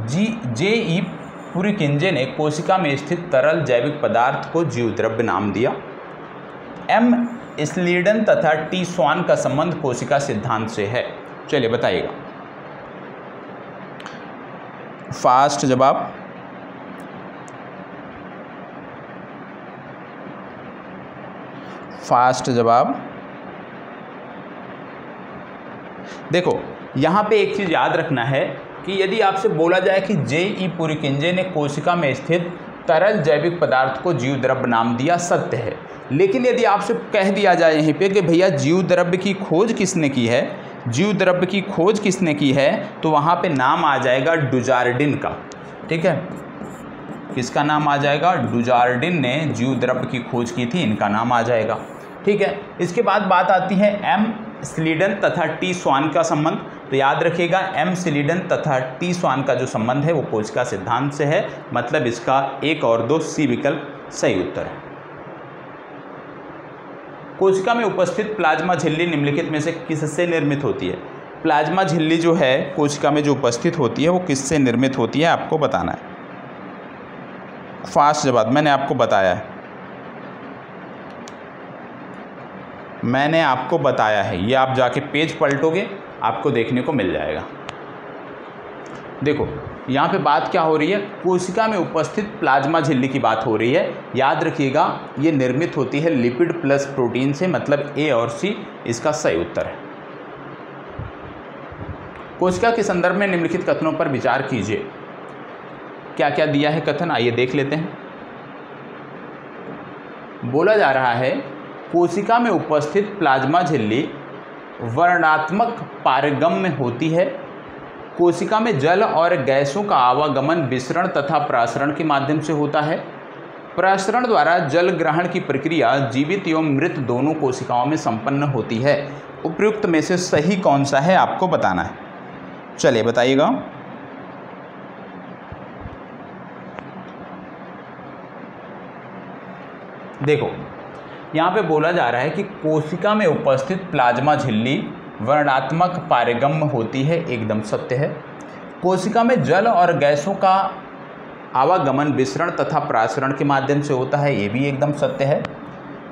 A: J.E. पुरिकिंजे ने कोशिका में स्थित तरल जैविक पदार्थ को जीवद्रव्य नाम दिया। M. स्लीडन तथा T. स्वान का संबंध कोशिका सिद्धांत से है। चलिए बताइएगा, फास्ट जवाब। फास्ट जवाब। देखो यहाँ पे एक चीज़ याद रखना है कि यदि आपसे बोला जाए कि J.E. पुरिकिंजे ने कोशिका में स्थित तरल जैविक पदार्थ को जीवद्रव्य नाम दिया, सत्य है। लेकिन यदि आपसे कह दिया जाए यहीं पे कि भैया जीवद्रव्य की खोज किसने की है, जीवद्रव्य की खोज किसने की है, तो वहाँ पे नाम आ जाएगा डुजार्डिन का। ठीक है, किसका नाम आ जाएगा? डुजार्डिन ने जीवद्रव्य की खोज की थी, इनका नाम आ जाएगा। ठीक है, इसके बाद बात आती है M. स्लीडन तथा T. स्वान का संबंध। तो याद रखिएगा M. स्लीडन तथा T. स्वान का जो संबंध है वो कोशिका सिद्धांत से है, मतलब इसका 1 और 2 C विकल्प सही उत्तर है। कोशिका में उपस्थित प्लाज्मा झिल्ली निम्नलिखित में से किससे निर्मित होती है? प्लाज्मा झिल्ली जो है कोशिका में जो उपस्थित होती है वो किससे निर्मित होती है आपको बताना है। फास्ट जवाब मैंने आपको बताया है, मैंने आपको बताया है, ये आप जाके पेज पलटोगे आपको देखने को मिल जाएगा। देखो यहाँ पे बात क्या हो रही है? कोशिका में उपस्थित प्लाज्मा झिल्ली की बात हो रही है। याद रखिएगा ये निर्मित होती है लिपिड प्लस प्रोटीन से, मतलब A और C इसका सही उत्तर है। कोशिका के संदर्भ में निम्नलिखित कथनों पर विचार कीजिए। क्या क्या दिया है कथन, आइए देख लेते हैं। बोला जा रहा है कोशिका में उपस्थित प्लाज्मा झिल्ली वर्णात्मक पारगम्य होती है। कोशिका में जल और गैसों का आवागमन विसरण तथा प्रासरण के माध्यम से होता है। प्रासरण द्वारा जल ग्रहण की प्रक्रिया जीवित एवं मृत दोनों कोशिकाओं में संपन्न होती है। उपयुक्त में से सही कौन सा है आपको बताना है। चलिए बताइएगा। देखो यहाँ पे बोला जा रहा है कि कोशिका में उपस्थित प्लाज्मा झिल्ली वर्णात्मक पारगम्य होती है, एकदम सत्य है। कोशिका में जल और गैसों का आवागमन विसरण तथा प्रासरण के माध्यम से होता है, ये भी एकदम सत्य है।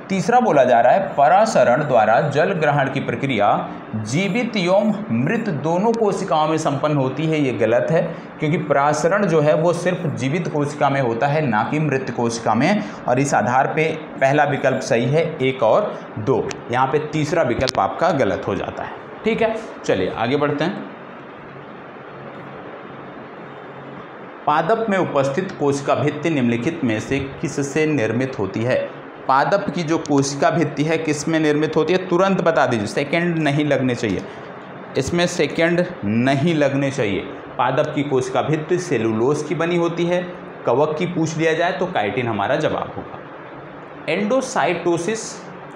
A: तीसरा बोला जा रहा है परासरण द्वारा जल ग्रहण की प्रक्रिया जीवित एवं मृत दोनों कोशिकाओं में संपन्न होती है, ये गलत है, क्योंकि परासरण जो है वो सिर्फ जीवित कोशिका में होता है, ना कि मृत कोशिका में। और इस आधार पे पहला विकल्प सही है, 1 और 2। यहाँ पे तीसरा विकल्प आपका गलत हो जाता है। ठीक है, चलिए आगे बढ़ते हैं। पादप में उपस्थित कोशिका भित्ति निम्नलिखित में से किससे निर्मित होती है? पादप की जो कोशिका भित्ति है किस में निर्मित होती है? तुरंत बता दीजिए, सेकंड नहीं लगने चाहिए, इसमें सेकंड नहीं लगने चाहिए। पादप की कोशिका भित्ति सेलुलोज की बनी होती है। कवक की पूछ लिया जाए तो काइटिन हमारा जवाब होगा। एंडोसाइटोसिस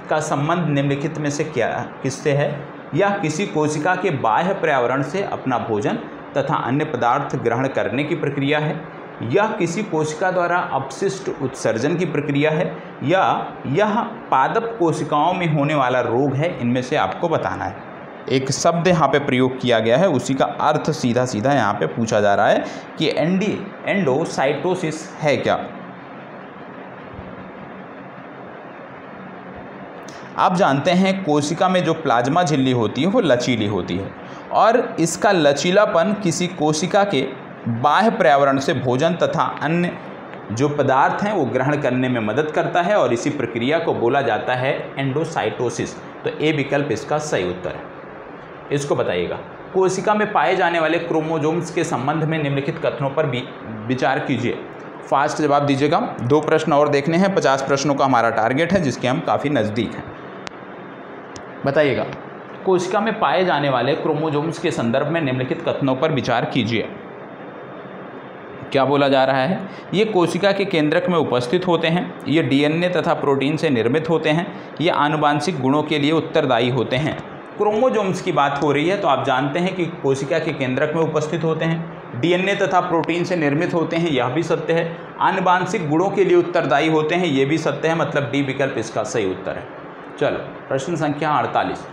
A: का संबंध निम्नलिखित में से किससे है? यह किसी कोशिका के बाह्य पर्यावरण से अपना भोजन तथा अन्य पदार्थ ग्रहण करने की प्रक्रिया है, यह किसी कोशिका द्वारा अपशिष्ट उत्सर्जन की प्रक्रिया है, या यह पादप कोशिकाओं में होने वाला रोग है। इनमें से आपको बताना है। एक शब्द यहाँ पे प्रयोग किया गया है, उसी का अर्थ सीधा सीधा यहाँ पे पूछा जा रहा है कि एंडोसाइटोसिस है क्या। आप जानते हैं कोशिका में जो प्लाज्मा झिल्ली होती है वो लचीली होती है, और इसका लचीलापन किसी कोशिका के बाह्य पर्यावरण से भोजन तथा अन्य जो पदार्थ हैं वो ग्रहण करने में मदद करता है, और इसी प्रक्रिया को बोला जाता है एंडोसाइटोसिस। तो ए विकल्प इसका सही उत्तर है। इसको बताइएगा। कोशिका में पाए जाने वाले क्रोमोसोम्स के संबंध में निम्नलिखित कथनों पर विचार कीजिए। फास्ट जवाब दीजिएगा। 2 प्रश्न और देखने हैं, 50 प्रश्नों का हमारा टारगेट है, जिसके हम काफ़ी नज़दीक हैं। बताइएगा, कोशिका में पाए जाने वाले क्रोमोसोम्स के संदर्भ में निम्नलिखित कथनों पर विचार कीजिए। क्या बोला जा रहा है? ये कोशिका के केंद्रक में उपस्थित होते हैं, ये डीएनए तथा प्रोटीन से निर्मित होते हैं, ये आनुवांशिक गुणों के लिए उत्तरदायी होते हैं। क्रोमोसोम्स की बात हो रही है, तो आप जानते हैं कि कोशिका के केंद्रक में उपस्थित होते हैं, डीएनए तथा प्रोटीन से निर्मित होते हैं, यह भी सत्य है। आनुवांशिक गुणों के लिए उत्तरदायी होते हैं, ये भी सत्य है, मतलब डी विकल्प इसका सही उत्तर है। चलो प्रश्न संख्या 48।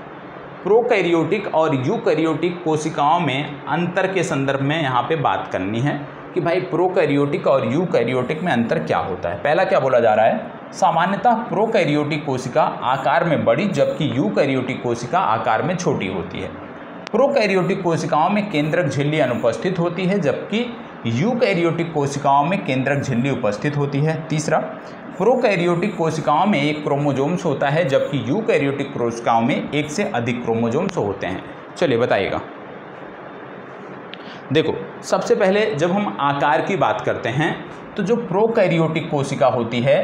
A: प्रोकैरियोटिक और यूकैरियोटिक कोशिकाओं में अंतर के संदर्भ में यहाँ पे बात करनी है कि भाई प्रोकैरियोटिक और यूकैरियोटिक में अंतर क्या होता है। पहला क्या बोला जा रहा है? सामान्यतः प्रोकैरियोटिक कोशिका आकार में बड़ी, जबकि यूकैरियोटिक कोशिका आकार में छोटी होती है। प्रोकैरियोटिक कोशिकाओं में केंद्रक झिल्ली अनुपस्थित होती है, जबकि यूकैरियोटिक कोशिकाओं में केंद्रक झिल्ली उपस्थित होती है। तीसरा, प्रोकैरियोटिक कोशिकाओं में एक क्रोमोसोम्स होता है, जबकि यूकैरियोटिक कोशिकाओं में एक से अधिक क्रोमोसोम्स होते हैं। चलिए बताइएगा। देखो, सबसे पहले जब हम आकार की बात करते हैं तो जो प्रोकैरियोटिक कोशिका होती है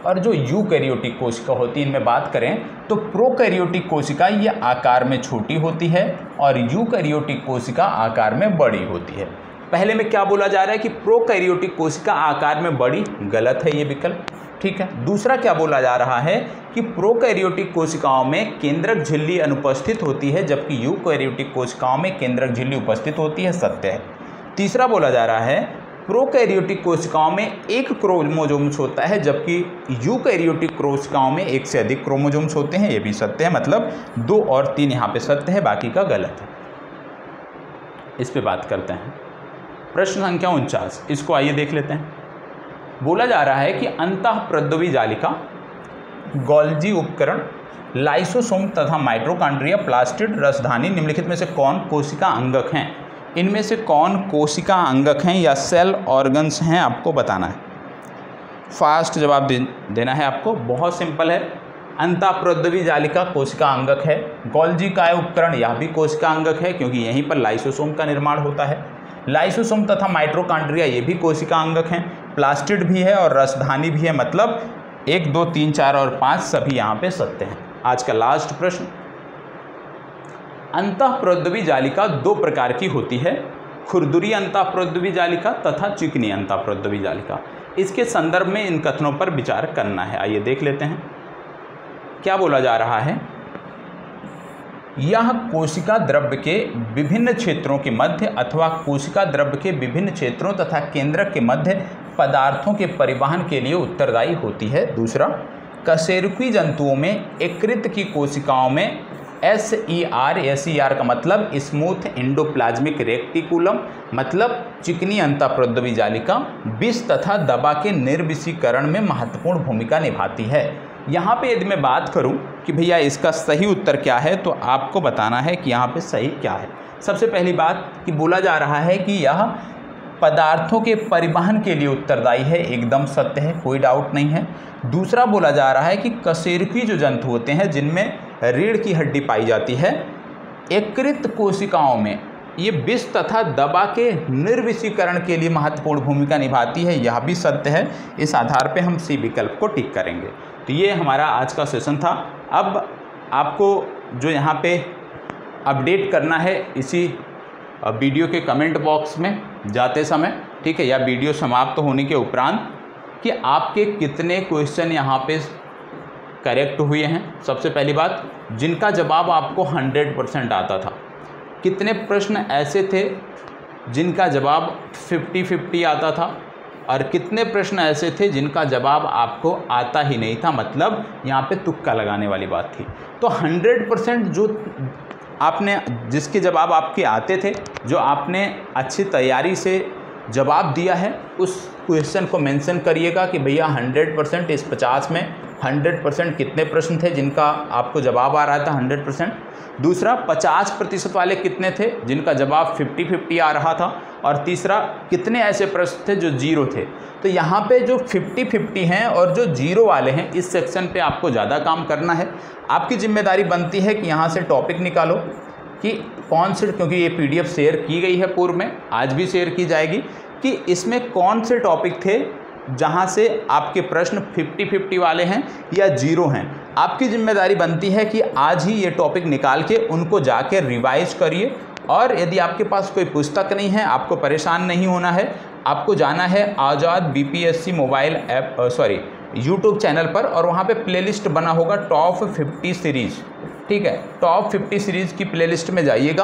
A: और जो यूकैरियोटिक कोशिका होती है, इनमें बात करें तो प्रोकैरियोटिक कोशिका ये आकार में छोटी होती है और यूकैरियोटिक कोशिका आकार में बड़ी होती है। पहले में क्या बोला जा रहा है कि प्रोकैरियोटिक कोशिका आकार में बड़ी, गलत है ये विकल्प। ठीक है। दूसरा क्या बोला जा रहा है कि प्रोकैरियोटिक कोशिकाओं में केंद्रक झिल्ली अनुपस्थित होती है, जबकि यूकैरियोटिक कोशिकाओं में केंद्रक झिल्ली उपस्थित होती है, सत्य है। तीसरा बोला जा रहा है प्रोकैरियोटिक कोशिकाओं में एक क्रोमोसोम्स होता है, जबकि यूकैरियोटिक कोशिकाओं में एक से अधिक क्रोमोसोम्स होते हैं, ये भी सत्य है। मतलब 2 और 3 यहाँ पे सत्य है, बाकी का गलत है। इस पे बात करते हैं। प्रश्न संख्या 49, इसको आइए देख लेते हैं। बोला जा रहा है कि अंतःप्रद्रवी जालिका, गोल्जी उपकरण, लाइसोसोम तथा माइटोकॉन्ड्रिया, प्लास्टिड, रसधानी निम्नलिखित में से कौन कोशिका अंगक हैं? इनमें से कौन कोशिका अंगक हैं या सेल ऑर्गन्स हैं, आपको बताना है। फास्ट जवाब देना है आपको, बहुत सिंपल है। अंतःप्रद्रवी जालिका कोशिका अंगक है। गोल्जी काय उपकरण, यह भी कोशिका अंगक है, क्योंकि यहीं पर लाइसोसोम का निर्माण होता है। लाइसोसोम तथा माइटोकॉन्ड्रिया, ये भी कोशिका अंगक हैं। प्लास्टिड भी है और रसधानी भी है। मतलब 1, 2, 3, 4 और 5 सभी यहाँ पे सत्य हैं। आज का लास्ट प्रश्न। अंतःप्रद्रवी जालिका 2 प्रकार की होती है, खुरदुरी अंतःप्रद्रवी जालिका तथा चिकनी अंतःप्रद्रवी जालिका। इसके संदर्भ में इन कथनों पर विचार करना है। आइए देख लेते हैं क्या बोला जा रहा है। यह कोशिका द्रव्य के विभिन्न क्षेत्रों के मध्य अथवा कोशिका द्रव्य के विभिन्न क्षेत्रों तथा केंद्रक के मध्य पदार्थों के परिवहन के लिए उत्तरदायी होती है। दूसरा, कशेरुकी जंतुओं में यकृत की कोशिकाओं में SER का मतलब स्मूथ एंडोप्लाज्मिक रेक्टिकुलम, मतलब चिकनी अंतःप्रोद्रवी जालिका विष तथा दवा के निर्विषीकरण में महत्वपूर्ण भूमिका निभाती है। यहाँ पे यदि मैं बात करूँ कि भैया इसका सही उत्तर क्या है, तो आपको बताना है कि यहाँ पे सही क्या है। सबसे पहली बात कि बोला जा रहा है कि यह पदार्थों के परिवहन के लिए उत्तरदायी है, एकदम सत्य है, कोई डाउट नहीं है। दूसरा बोला जा रहा है कि कशेरुकी जो जंतु होते हैं जिनमें रीढ़ की हड्डी पाई जाती है, यकृत कोशिकाओं में ये विष तथा दवा के निर्विषीकरण के लिए महत्वपूर्ण भूमिका निभाती है, यह भी सत्य है। इस आधार पे हम सी विकल्प को टिक करेंगे। तो ये हमारा आज का सेशन था। अब आपको जो यहाँ पे अपडेट करना है इसी वीडियो के कमेंट बॉक्स में जाते समय, ठीक है, या वीडियो समाप्त होने के उपरांत, कि आपके कितने क्वेश्चन यहाँ पे करेक्ट हुए हैं। सबसे पहली बात, जिनका जवाब आपको 100% आता था, कितने प्रश्न ऐसे थे जिनका जवाब 50-50 आता था, और कितने प्रश्न ऐसे थे जिनका जवाब आपको आता ही नहीं था, मतलब यहाँ पे तुक्का लगाने वाली बात थी। तो 100% जो आपने, जिसके जवाब आपके आते थे, जो आपने अच्छी तैयारी से जवाब दिया है, उस क्वेश्चन को मेंशन करिएगा कि भैया 100% इस 50 में 100% कितने प्रश्न थे जिनका आपको जवाब आ रहा था 100%। दूसरा, 50% वाले कितने थे जिनका जवाब 50-50 आ रहा था, और तीसरा, कितने ऐसे प्रश्न थे जो जीरो थे। तो यहाँ पे जो 50-50 हैं और जो जीरो वाले हैं, इस सेक्शन पे आपको ज़्यादा काम करना है। आपकी जिम्मेदारी बनती है कि यहाँ से टॉपिक निकालो कि कौन से, क्योंकि ये PDF शेयर की गई है पूर्व में, आज भी शेयर की जाएगी, कि इसमें कौन से टॉपिक थे जहाँ से आपके प्रश्न 50-50 वाले हैं या जीरो हैं। आपकी जिम्मेदारी बनती है कि आज ही ये टॉपिक निकाल के उनको जाके रिवाइज करिए। और यदि आपके पास कोई पुस्तक नहीं है, आपको परेशान नहीं होना है, आपको जाना है आज़ाद BPSC mobile app YouTube channel पर, और वहाँ पे प्लेलिस्ट बना होगा टॉप 50 सीरीज़, ठीक है, टॉप 50 सीरीज़ की प्लेलिस्ट में जाइएगा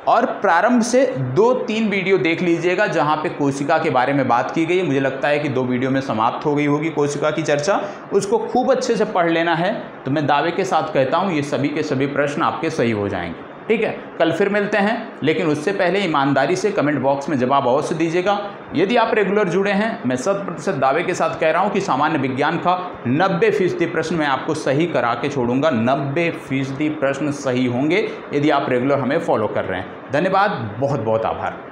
A: और प्रारंभ से 2-3 वीडियो देख लीजिएगा जहाँ पे कोशिका के बारे में बात की गई है। मुझे लगता है कि 2 वीडियो में समाप्त हो गई होगी कोशिका की चर्चा, उसको खूब अच्छे से पढ़ लेना है। तो मैं दावे के साथ कहता हूँ ये सभी के सभी प्रश्न आपके सही हो जाएंगे, ठीक है। कल फिर मिलते हैं, लेकिन उससे पहले ईमानदारी से कमेंट बॉक्स में जवाब अवश्य दीजिएगा। यदि आप रेगुलर जुड़े हैं, मैं 100% दावे के साथ कह रहा हूं कि सामान्य विज्ञान का 90% प्रश्न मैं आपको सही करा के छोड़ूंगा। 90% प्रश्न सही होंगे यदि आप रेगुलर हमें फॉलो कर रहे हैं। धन्यवाद, बहुत बहुत आभार।